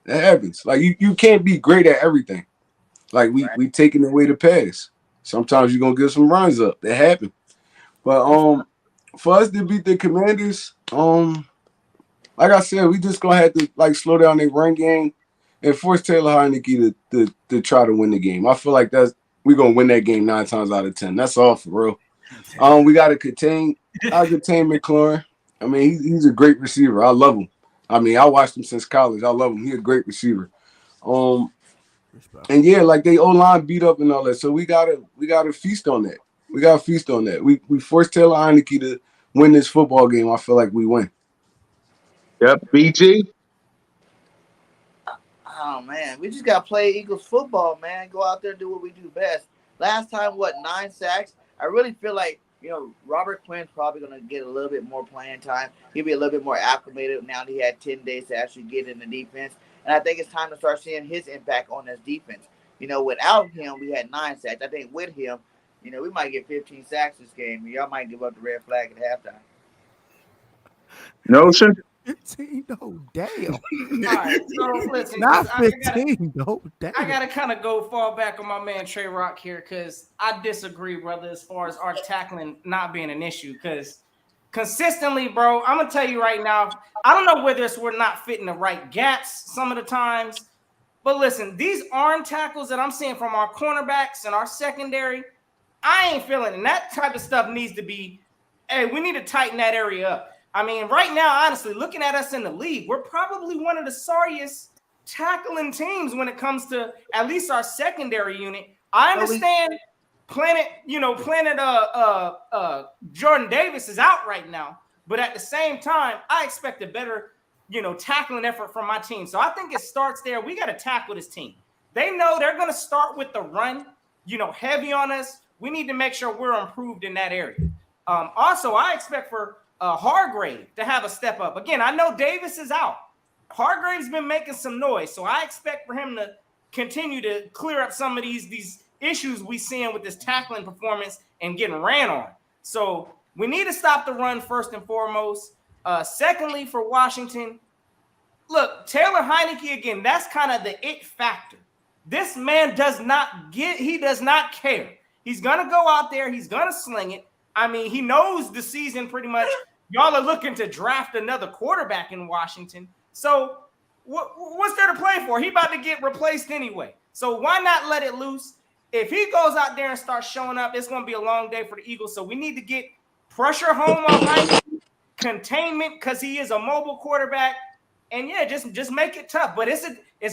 Speaker 8: happens. Like you can't be great at everything. Like we taking away the pass. Sometimes you're gonna give some runs up. That happen. But for us to beat the Commanders, like I said, we just gonna have to like slow down their run game and force Taylor Heineke to try to win the game. I feel like we're gonna win that game 9 times out of 10. That's all for real. We gotta contain McLaurin. I mean, he's a great receiver. I love him. I mean, I watched him since college. I love him. He's a great receiver. And yeah, like they O-line beat up and all that. So we gotta feast on that. We gotta feast on that. We forced Taylor Heineke to win this football game. I feel like we win.
Speaker 2: Yep, BG.
Speaker 9: Oh man, we just gotta play Eagles football, man. Go out there and do what we do best. Last time, 9 sacks? I really feel like, Robert Quinn's probably gonna get a little bit more playing time. He'll be a little bit more acclimated now that he had 10 days to actually get in the defense. And I think it's time to start seeing his impact on this defense. Without him, we had 9 sacks. I think with him, we might get 15 sacks this game. Y'all might give up the red flag at halftime.
Speaker 2: Notion?
Speaker 6: 15, no, damn.
Speaker 5: All right, so listen.
Speaker 6: Not 15, no, damn.
Speaker 5: I got to kind of fall back on my man Trey Rock here because I disagree, brother, as far as our tackling not being an issue. Because consistently, bro, I'm going to tell you right now, I don't know whether we're not fitting the right gaps some of the times. But listen, these arm tackles that I'm seeing from our cornerbacks and our secondary, I ain't feeling it. And that type of stuff needs to be, we need to tighten that area up. I mean, right now, honestly, looking at us in the league, we're probably one of the sorriest tackling teams when it comes to at least our secondary unit. I understand Jordan Davis is out right now, but at the same time, I expect a better, tackling effort from my team. So I think it starts there. We got to tackle this team. They know they're going to start with the run, heavy on us. We need to make sure we're improved in that area. Also, I expect for Hargrave to have a step up. Again, I know Davis is out. Hargrave's been making some noise, so I expect for him to continue to clear up some of these issues we seeing with this tackling performance and getting ran on. So we need to stop the run first and foremost. Secondly, for Washington, look, Taylor Heineke, again, that's kind of the it factor. This man does not care. He's going to go out there. He's going to sling it. I mean, he knows the season pretty much. Y'all are looking to draft another quarterback in Washington. So what's there to play for? He about to get replaced anyway. So why not let it loose? If he goes out there and starts showing up, it's going to be a long day for the Eagles. So we need to get pressure home on Heineke, containment because he is a mobile quarterback. And, yeah, just make it tough. But it's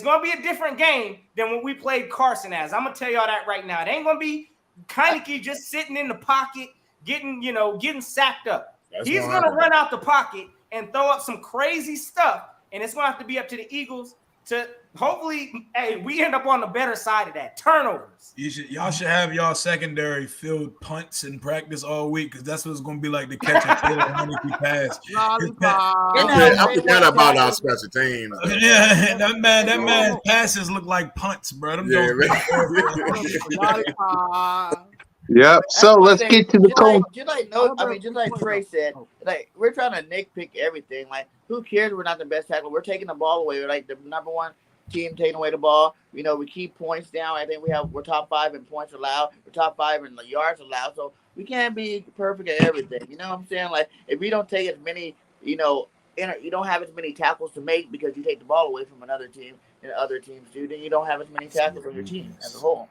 Speaker 5: going to be a different game than when we played Carson as. I'm going to tell y'all that right now. It ain't going to be Heineke just sitting in the pocket, getting sacked up. He's going to run out the pocket and throw up some crazy stuff, and it's going to have to be up to the Eagles to hopefully, we end up on the better side of that. Turnovers.
Speaker 1: Y'all should have y'all secondary field punts in practice all week because that's what it's going to be like to catch a Taylor Heineke pass.
Speaker 7: I forgot about our special teams.
Speaker 1: Yeah, that man's passes look like punts, bro.
Speaker 2: Yep. So let's get to the call.
Speaker 9: Just like Trey said, like we're trying to nitpick everything. Like, who cares? We're not the best tackle. We're taking the ball away. We're like the number one team taking away the ball. You know, we keep points down. I think we're top 5 in points allowed. We're top 5 in the yards allowed. So we can't be perfect at everything. You know what I'm saying? Like if we don't take as many, you don't have as many tackles to make because you take the ball away from another team and other teams do, then you don't have as many tackles on your team as a whole.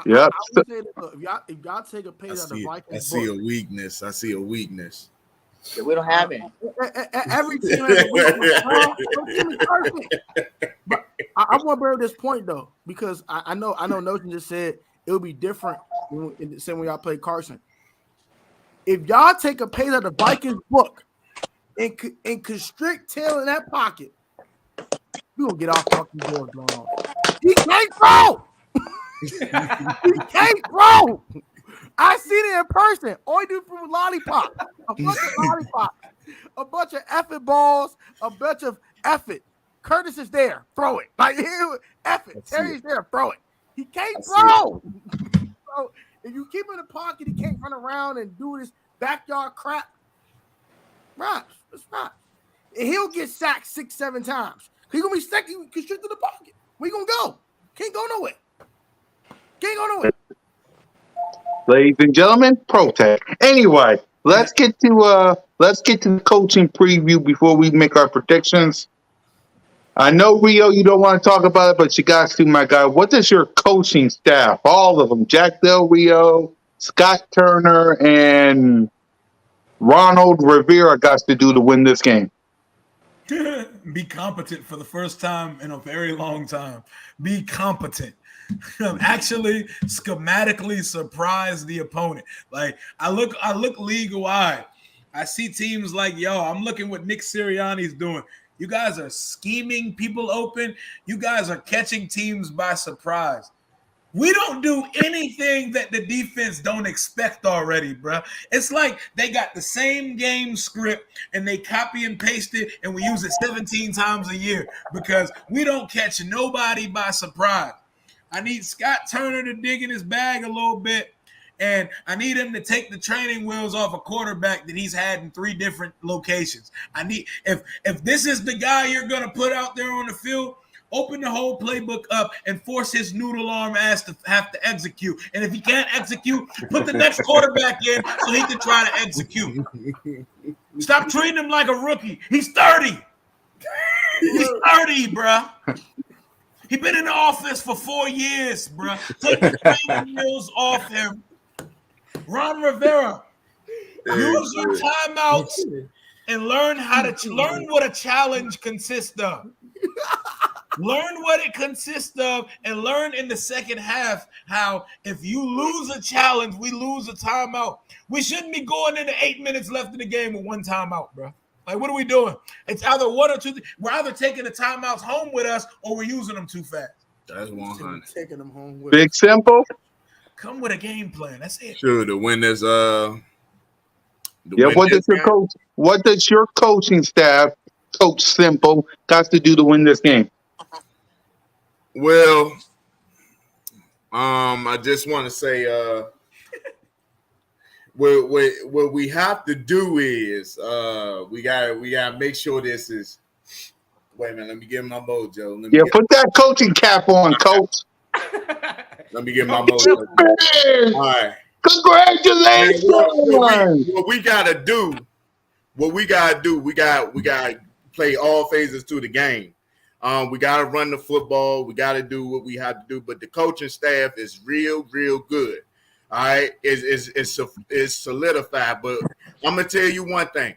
Speaker 2: Yep.
Speaker 6: I would say that, look, if y'all take a page out of the Vikings
Speaker 7: I see
Speaker 6: book,
Speaker 7: a weakness. I see a weakness.
Speaker 9: Yeah, we don't have any.
Speaker 6: every team has a weakness. No team is perfect. But I want to bring up this point though, because I know Notion just said it would be different in the same way y'all play Carson. If y'all take a page out of the Vikings book and constrict Taylor in that pocket, we gonna get our fucking doors blown off. He can't throw. He can't throw. I seen it in person. All he do from lollipop, a bunch of lollipops, a bunch of effort balls, a bunch of effort. Curtis is there, throw it. Like effort. Terry's there, throw it. He can't throw. So if you keep him in the pocket, he can't run around and do this backyard crap. Raps, it's not. And he'll get sacked 6-7 times. He's gonna be stuck constricted to the pocket. Where you gonna go? Can't go nowhere. Can't go nowhere.
Speaker 2: Ladies and gentlemen, protest. Anyway, let's get to the coaching preview before we make our predictions. I know, Rio, you don't want to talk about it, but you got to, my guy. What does your coaching staff, all of them, Jack Del Rio, Scott Turner, and Ronald Rivera, got to do to win this game?
Speaker 1: Be competent for the first time in a very long time. Be competent. Actually, schematically surprise the opponent. Like I look league-wide. I see teams like, I'm looking what Nick Sirianni's doing. You guys are scheming people open. You guys are catching teams by surprise. We don't do anything that the defense don't expect already, bro. It's like they got the same game script and they copy and paste it and we use it 17 times a year because we don't catch nobody by surprise. I need Scott Turner to dig in his bag a little bit, and I need him to take the training wheels off a quarterback that he's had in 3 different locations. I need if this is the guy you're going to put out there on the field, open the whole playbook up and force his noodle arm ass to have to execute. And if he can't execute, put the next quarterback in so he can try to execute. Stop treating him like a rookie. He's 30. He's 30, bro. He's been in the office for 4 years, bro. Take the training wheels off him. Ron Rivera, use your timeouts and learn what a challenge consists of. Learn what it consists of and learn in the second half how if you lose a challenge, we lose a timeout. We shouldn't be going into 8 minutes left in the game with 1 timeout, bro. Like, what are we doing? It's either 1 or 2. We're either taking the timeouts home with us or we're using them too fast.
Speaker 7: That's 100.
Speaker 6: Taking them home with
Speaker 2: Big simple.
Speaker 1: Come with a game plan. That's it.
Speaker 7: Sure, to win this.
Speaker 2: What does your coaching staff, Coach Simple, got to do to win this game?
Speaker 7: Well, I just want to say, what we have to do is we gotta make sure this is. Wait a minute, let me get my mojo.
Speaker 2: Put that coaching cap on, Coach.
Speaker 7: Let me get my mojo. All right.
Speaker 2: Congratulations!
Speaker 7: What we gotta do, we gotta play all phases to the game. We gotta run the football. We gotta do what we have to do. But the coaching staff is real good. All right, it's solidified. But I'm gonna tell you one thing.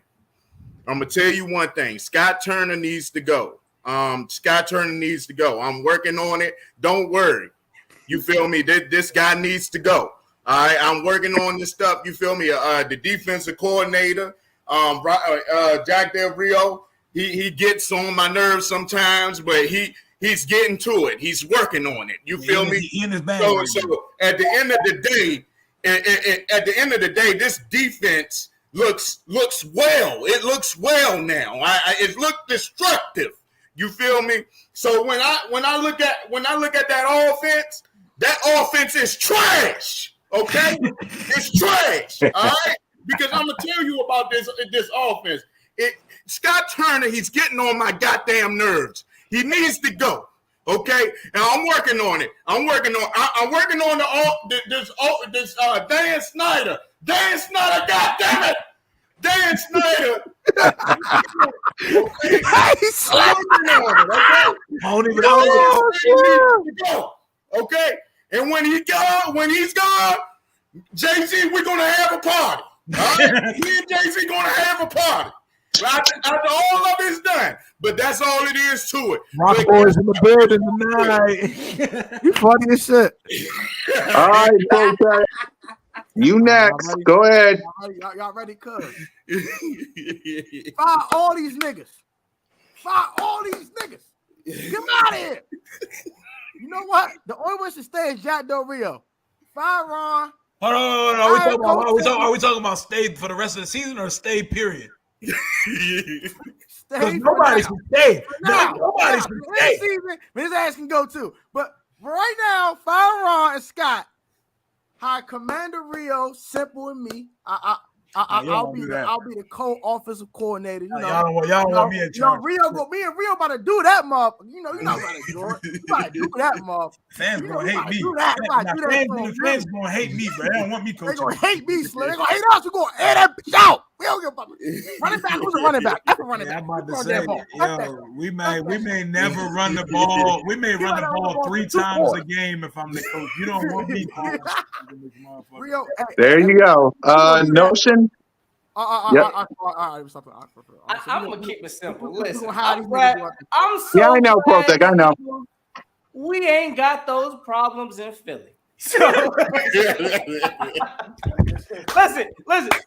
Speaker 7: Scott Turner needs to go. I'm working on it. Don't worry. You feel me? This guy needs to go. All right, I'm working on this stuff. You feel me? The defensive coordinator, Jack Del Rio, he gets on my nerves sometimes, but he's getting to it. He's working on it. You feel me?
Speaker 1: He in his bag.
Speaker 7: So at the end of the day, this defense looks well. It looks well now. It looked destructive. You feel me? So when I look at that offense is trash. Okay, it's trash. All right, because I'm gonna tell you about this offense. Scott Turner, he's getting on my goddamn nerves. He needs to go. Okay, and I'm working on it. I'm working on this Dan Snyder. Dan Snyder, goddamn it, Dan Snyder. Okay, I'm working on it. Okay,
Speaker 1: I don't even
Speaker 7: go. Okay, and when he's gone, Jay-Z, we're gonna have a party. All right? Me and Jay-Z gonna have a party. After all of it's done, but that's all it is to it.
Speaker 6: Rock boys in the building tonight. You funny as shit.
Speaker 2: All right, Protect. You next. Go ahead.
Speaker 6: Y'all ready, cuz? Fire all these niggas. Fire all these niggas. Get them out of here. You know what? The only one should stay is Jack Del Rio. Fire Ron.
Speaker 1: Hold on. Are we talking about stay for the rest of the season or stay period? Because nobody should stay. Nobody should stay.
Speaker 6: Season, his ass can go too. But right now, Fire Ron and Scott hire Commander Rio, Simple, and me. I'll be the co-offensive coordinator. You know,
Speaker 1: y'all don't want me in charge.
Speaker 6: Me and Rio about to do that, motherfucker. You know, you're not about to do it. You about to do that, motherfucker.
Speaker 1: Fans gonna hate me. Fans gonna hate me, but they don't want me coaching.
Speaker 6: They gonna hate me, Slim. They gonna hate us. We gonna air that bitch out. We don't give a fuck. Running back, who's a running back? That's a running back.
Speaker 1: I'm about to say, we may never run the ball. We may run the ball 3 times a game if I'm the coach. You don't want me coaching this motherfucker.
Speaker 2: Rio, there you go. Notion.
Speaker 5: I'm gonna keep it simple. Listen, I'm so
Speaker 2: I know, Protect. I know.
Speaker 5: We ain't got those problems in Philly. So listen.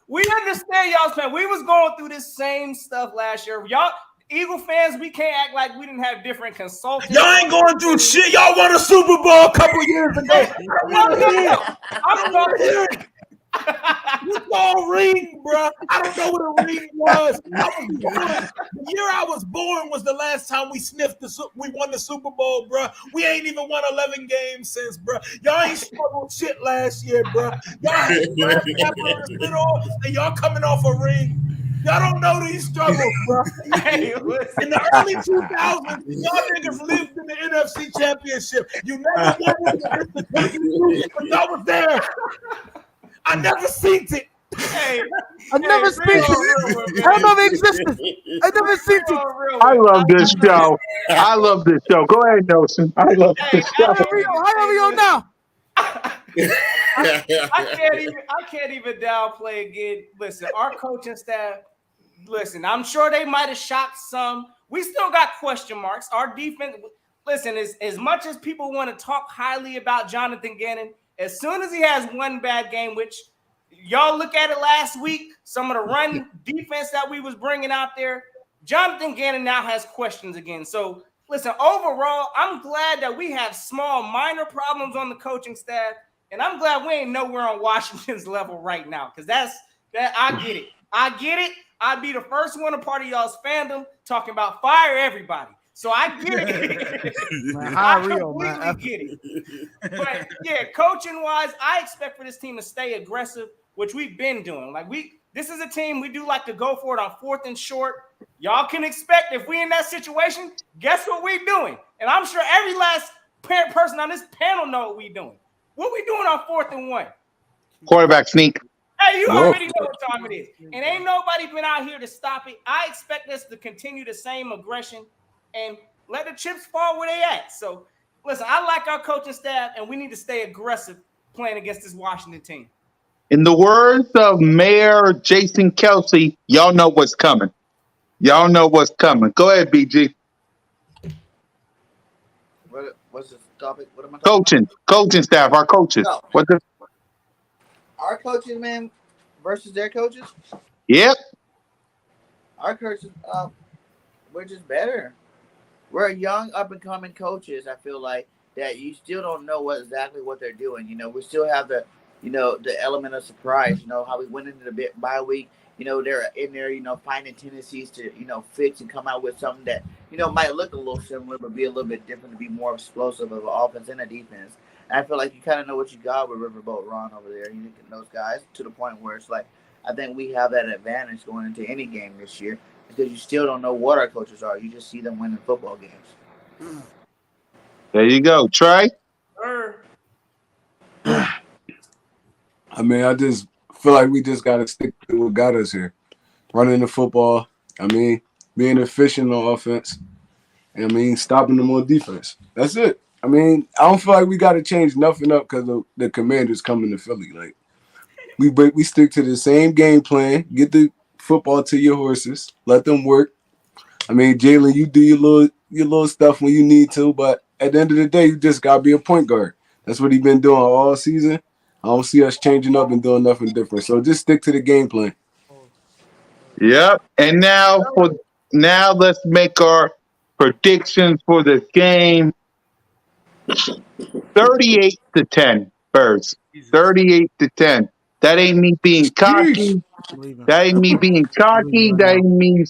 Speaker 5: We understand y'all's plan. We was going through this same stuff last year. Y'all Eagle fans, we can't act like we didn't have different consultants.
Speaker 1: Y'all ain't going through shit. Y'all won a Super Bowl a couple years ago. You saw a ring, bro. I don't know what a ring was. The year I was born was the last time we won the Super Bowl, bro. We ain't even won 11 games since, bro. Y'all ain't struggled shit last year, bro. Y'all had and y'all coming off a ring. Y'all don't know these struggles, bro. Hey, in the early 2000s, y'all niggas lived in the NFC Championship. You never won it, but y'all was there. I never seen it.
Speaker 6: I never seen it. I never existed. I never seen it.
Speaker 2: I love this show. I love this show. Go ahead, Nelson. I love this show.
Speaker 6: How are we on now?
Speaker 5: I can't even downplay again. Listen, our coaching staff. Listen, I'm sure they might have shocked some. We still got question marks. Our defense. Listen, as much as people want to talk highly about Jonathan Gannon, as soon as he has one bad game, which y'all look at it last week, some of the run defense that we was bringing out there, Jonathan Gannon now has questions again. So, listen, overall, I'm glad that we have small, minor problems on the coaching staff, and I'm glad we ain't nowhere on Washington's level right now because that. I get it. I'd be the first one a part of y'all's fandom talking about fire everybody. So I get it. I completely get it. But yeah, coaching wise, I expect for this team to stay aggressive, which we've been doing. This is a team we do like to go for it on 4th and short. Y'all can expect if we in that situation, guess what we doing? And I'm sure every last person on this panel know what we doing. What we doing on 4th and 1?
Speaker 2: Quarterback sneak.
Speaker 5: Hey, you already know what time it is. And ain't nobody been out here to stop it. I expect us to continue the same aggression and let the chips fall where they at. So, listen, I like our coaching staff, and we need to stay aggressive playing against this Washington team.
Speaker 2: In the words of Mayor Jason Kelsey, y'all know what's coming. Y'all know what's coming. Go ahead, BG.
Speaker 9: What's the topic? What am I talking about?
Speaker 2: Coaching staff, our coaches.
Speaker 9: No. Our coaches, man, versus their coaches?
Speaker 2: Yep.
Speaker 9: Our coaches, we're just better. We're young, up-and-coming coaches, I feel like, that you still don't know exactly what they're doing. You know, we still have the element of surprise. You know, how we went into the bye week. You know, they're in there, finding tendencies to, fix and come out with something that, might look a little similar, but be a little bit different to be more explosive of an offense and a defense. And I feel like you kind of know what you got with Riverboat Ron over there. You look at those guys to the point where it's like, I think we have that advantage going into any game this year because you still don't know what our coaches are. You just see them winning football games.
Speaker 2: There you go. Trey?
Speaker 8: I mean, I just feel like we just got to stick to what got us here. Running the football. I mean, being efficient on offense. I mean, stopping them on defense. That's it. I mean, I don't feel like we got to change nothing up because the Commanders coming to Philly. Like, we stick to the same game plan. Get the football to your horses. Let them work. I mean, Jalen, you do your little stuff when you need to, but at the end of the day, you just gotta be a point guard. That's what he's been doing all season. I don't see us changing up and doing nothing different. So just stick to the game plan.
Speaker 2: Yep. And now let's make our predictions for this game. 38-10, Birds. 38-10. That ain't me being cocky. That ain't me being cocky. That ain't me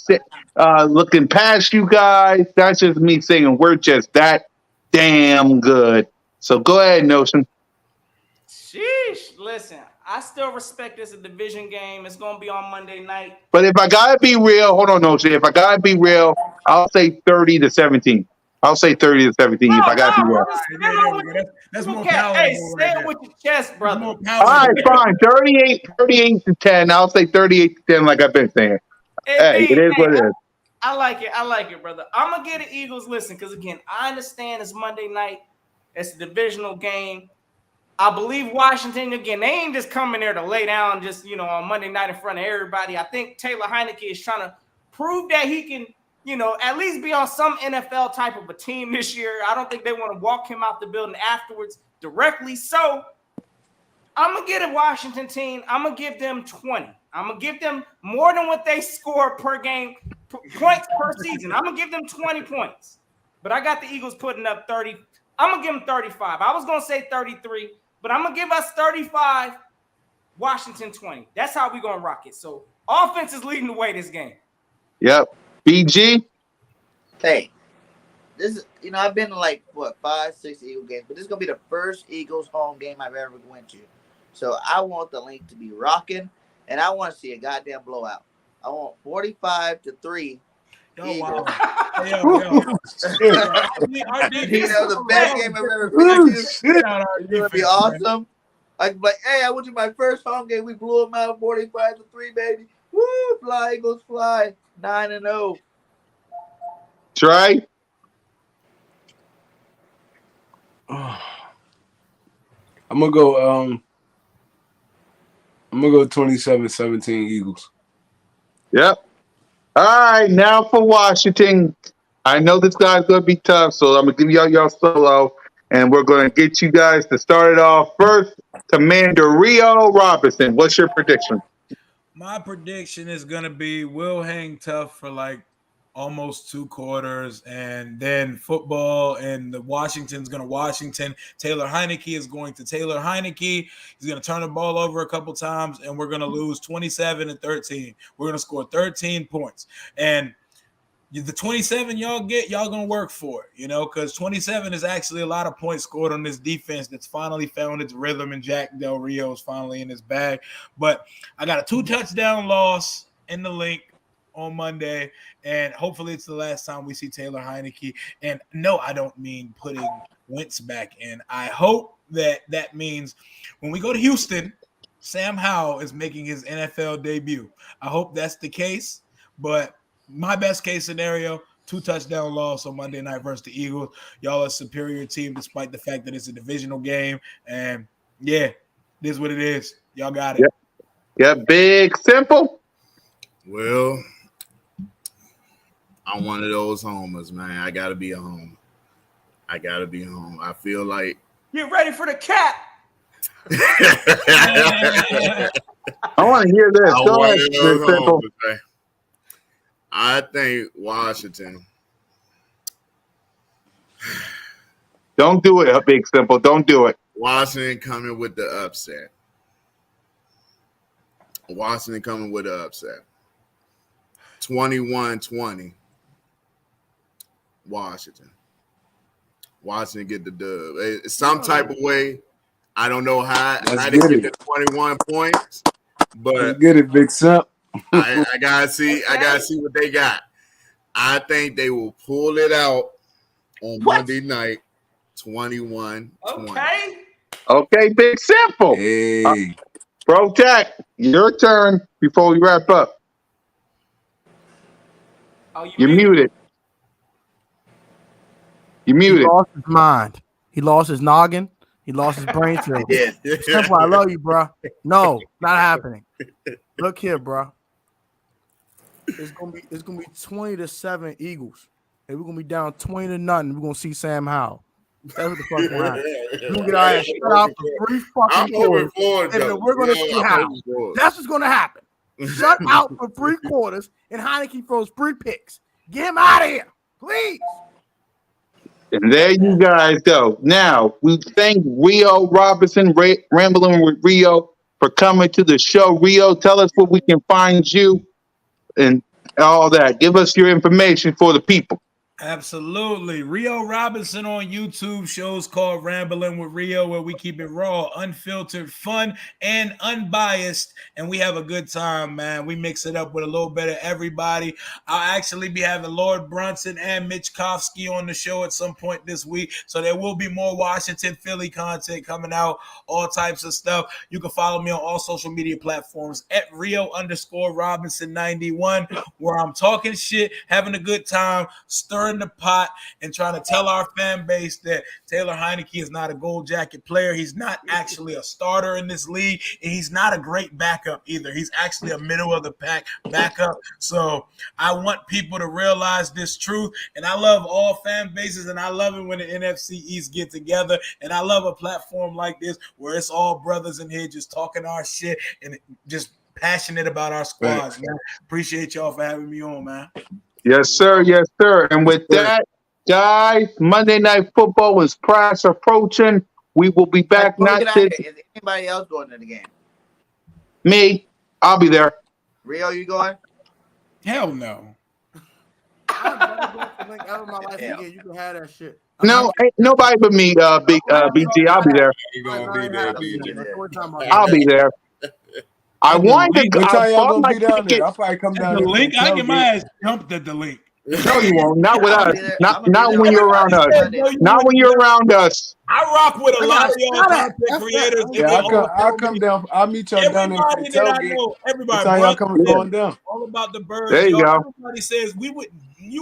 Speaker 2: looking past you guys. That's just me saying we're just that damn good. So go ahead, Notion.
Speaker 5: Sheesh. Listen, I still respect this a division game. It's going to be on Monday night.
Speaker 2: But if I gotta be real, hold on, Notion. If I gotta be real, I'll say 30-17. I'll say 30-17 if I gotta be real.
Speaker 1: That's more
Speaker 5: Hey,
Speaker 1: palatable.
Speaker 5: say it with your chest, brother.
Speaker 1: More
Speaker 2: All right,
Speaker 1: palatable.
Speaker 2: fine. 38-10. I'll say 38-10 like I've been saying. Hey, it is what it is.
Speaker 5: I like it, brother. I'm going to get the Eagles. Listen, because, again, I understand it's Monday night. It's a divisional game. I believe Washington, again, they ain't just coming there to lay down just, on Monday night in front of everybody. I think Taylor Heineke is trying to prove that he can, at least be on some NFL type of a team this year. I don't think they want to walk him out the building afterwards directly. So I'm going to get a Washington team. I'm going to give them 20. I'm going to give them more than what they score per game, points per season. I'm going to give them 20 points. But I got the Eagles putting up 30. I'm going to give them 35. I was going to say 33, but I'm going to give us 35, Washington 20. That's how we're going to rock it. So offense is leading the way this game.
Speaker 2: Yep. BG?
Speaker 9: Hey, this is, I've been to 5, 6 Eagle games, but this is going to be the first Eagles home game I've ever went to. So I want the link to be rocking, and I want to see a goddamn blowout. I want 45-3.
Speaker 1: Yo, wow.
Speaker 9: The best game I've ever been to. It's going to be awesome. I can be like, hey, I went to my first home game. We blew them out 45-3, baby. Woo, fly, Eagles, fly. 9-0.
Speaker 2: Trey?
Speaker 8: I'm gonna go 27-17 Eagles.
Speaker 2: Yep. All right, now for Washington. I know this guy's gonna be tough, so I'm gonna give y'all solo, and we're gonna get you guys to start it off first. Commander Rio Robinson, what's your prediction?
Speaker 1: My prediction is gonna be we'll hang tough for almost 2 quarters, and then football and the Washington's going to Washington. Taylor Heineke is going to Taylor Heineke. He's going to turn the ball over a couple times, and we're going to lose 27-13. We're going to score 13 points. And the 27 y'all get, y'all going to work for it, because 27 is actually a lot of points scored on this defense that's finally found its rhythm, and Jack Del Rio is finally in his bag. But I got a 2-touchdown loss in the link on Monday, and hopefully it's the last time we see Taylor Heineke. And no, I don't mean putting Wentz back in. I hope that means when we go to Houston, Sam Howell is making his NFL debut. I hope that's the case, but my best case scenario, 2-touchdown loss on Monday night versus the Eagles. Y'all are a superior team despite the fact that it's a divisional game, and yeah, this is what it is. Y'all got it.
Speaker 2: Yeah, big, simple.
Speaker 7: Well, I'm one of those homers, man. I gotta be a homer. I feel like
Speaker 5: get ready for the cap.
Speaker 2: I want to hear this. Go ahead, big simple.
Speaker 7: I think Washington.
Speaker 2: Don't do it, big simple. Don't do it.
Speaker 7: Washington coming with the upset. 21-20. Washington get the dub. It's some type of way. I don't know how they get the 21 points, but
Speaker 8: let's get it, Big Simp.
Speaker 7: I gotta see what they got. I think they will pull it out on Monday night, 21-20.
Speaker 2: Okay, Big Simple.
Speaker 8: Hey.
Speaker 2: Protect, your turn before we wrap up.
Speaker 5: Oh,
Speaker 2: You're muted. You're
Speaker 6: He
Speaker 2: muted.
Speaker 6: lost his mind. He lost his noggin. He lost his brain cells. Simple, I love you, bro. No, not happening. Look here, bro. It's gonna be 20-7 Eagles, and we're gonna be down 20-0. We're gonna see Sam Howell. That's what the fuck's gonna happen. We're gonna get our ass shut out for 3 fucking quarters, and then we're gonna see how. That's what's gonna happen. Shut out for 3 quarters, and Heineke throws 3 picks. Get him out of here, please.
Speaker 2: And there you guys go. Now, we thank Rio Robinson, Rambling with Rio, for coming to the show. Rio, tell us where we can find you and all that. Give us your information for the people.
Speaker 1: Absolutely. Rio Robinson on YouTube, shows called Rambling with Rio, where we keep it raw, unfiltered, fun, and unbiased. And we have a good time, man. We mix it up with a little bit of everybody. I'll actually be having Lord Brunson and Mitch Kofsky on the show at some point this week. So there will be more Washington, Philly content coming out, all types of stuff. You can follow me on all social media platforms at Rio_Robinson91, where I'm talking shit, having a good time, stirring the pot, and trying to tell our fan base that Taylor Heineke is not a gold jacket player. He's not actually a starter in this league, and he's not a great backup either. He's actually a middle of the pack backup. So I want people to realize this truth, and I love all fan bases, and I love it when the NFC East get together, and I love a platform like this where it's all brothers in here just talking our shit and just passionate about our squads, man. Appreciate y'all for having me on, man.
Speaker 2: Yes, sir. Yes, sir. And with that, guys, Monday Night Football is fast approaching. We will be back.
Speaker 9: Before we
Speaker 2: Not
Speaker 9: get out
Speaker 2: this.
Speaker 9: of here, is anybody else going to the game?
Speaker 2: Me. I'll be there.
Speaker 9: Rio, you going?
Speaker 1: Hell no.
Speaker 6: You can have that shit.
Speaker 2: No, ain't nobody but me, big BG. I'll be there.
Speaker 7: You gonna be there, BG.
Speaker 2: I'll be there. I wanted to.
Speaker 8: What
Speaker 2: I
Speaker 8: time y'all
Speaker 2: bought
Speaker 8: gonna
Speaker 2: my
Speaker 8: be down
Speaker 2: ticket.
Speaker 8: there? I'll probably come down
Speaker 1: The
Speaker 8: there.
Speaker 1: link, I get my ass jumped at the link.
Speaker 2: No, you won't. Not with
Speaker 9: I'ma
Speaker 2: us.
Speaker 9: be there.
Speaker 2: Not
Speaker 9: I'ma be
Speaker 2: not
Speaker 9: there
Speaker 2: when
Speaker 9: on
Speaker 2: you're around us.
Speaker 9: Sunday.
Speaker 2: Not when you're around us.
Speaker 1: I rock with a lot of y'all content creators.
Speaker 8: Yeah, I'll come down. I'll meet y'all down there for the
Speaker 1: Everybody that I
Speaker 8: tailgate.
Speaker 1: know,
Speaker 8: What
Speaker 1: everybody,
Speaker 8: time y'all
Speaker 1: Brunson,
Speaker 8: going down?
Speaker 1: all about the birds.
Speaker 2: There you
Speaker 1: y'all.
Speaker 2: go.
Speaker 1: Everybody says you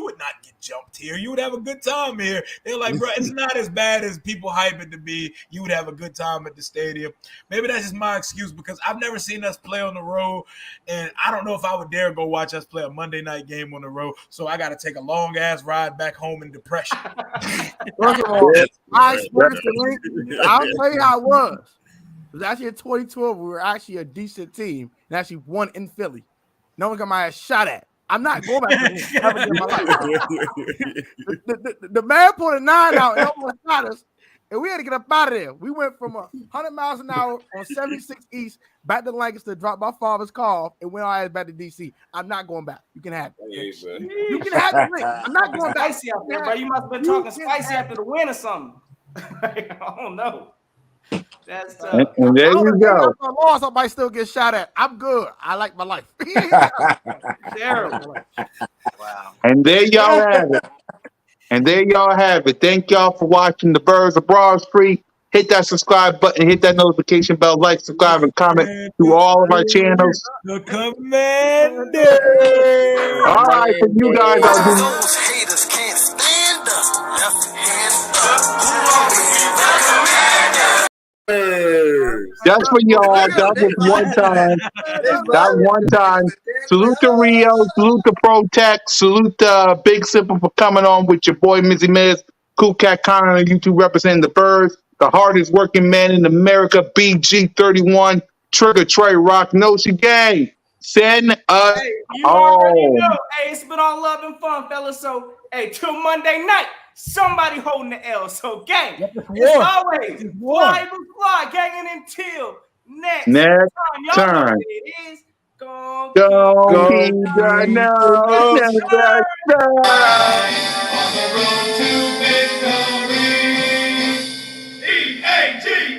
Speaker 1: would not get jumped here. You would have a good time here. They're like, bro, it's not as bad as people hype it to be. You would have a good time at the stadium. Maybe that's just my excuse because I've never seen us play on the road, and I don't know if I would dare go watch us play a Monday night game on the road. So I got to take a long ass ride back home in depression.
Speaker 6: First of all, I experienced the link. I'll tell you how it was. It was actually in 2012. We were actually a decent team and actually won in Philly. No one got my ass shot at. I'm not going back to the link ever again in my life. The man put a 9 out and almost shot us, and we had to get up out of there. We went from 100 miles an hour on 76 East back to Lancaster, dropped my father's car off, and went our ass back to DC. I'm not going back. You can have it. You can have the link. I'm not going back.
Speaker 5: Spicy out there, bro. You must have been talking spicy after the win or something. I don't know. That's tough.
Speaker 2: And there you go.
Speaker 6: I lost, I might still get shot at. I'm good. I like my life.
Speaker 5: Terrible.
Speaker 9: Wow.
Speaker 2: And there y'all have it. And there y'all have it. Thank y'all for watching the Birds of Broad Street. Hit that subscribe button. Hit that notification bell. Like, subscribe, and comment to all of our channels.
Speaker 1: The Commander.
Speaker 2: All right, for you guys, I'll do.
Speaker 3: Those haters can't stand us. Left hand up. Who are we? The Commander.
Speaker 2: Just for y'all. That was one time. That one time. Salute to Rio. Salute to Protect. Salute to Big Simple for coming on with your boy Mizzy Miz. Cool Cat Connor on YouTube representing the Birds. The hardest working man in America. BG31. Trigger Trey Rock. Notion Gang. Send us
Speaker 5: Hey, you already
Speaker 2: home.
Speaker 5: know. Hey, it's been all love and fun, fellas. So, hey, till Monday night, somebody holding the L. So, gang, it's always fly, fly, ganging until next
Speaker 2: Next
Speaker 5: time. Y'all know
Speaker 2: time.
Speaker 5: what it is. Go
Speaker 2: Go
Speaker 5: keep
Speaker 2: keep the nose.
Speaker 5: the
Speaker 2: Never stop.
Speaker 10: On the road to victory.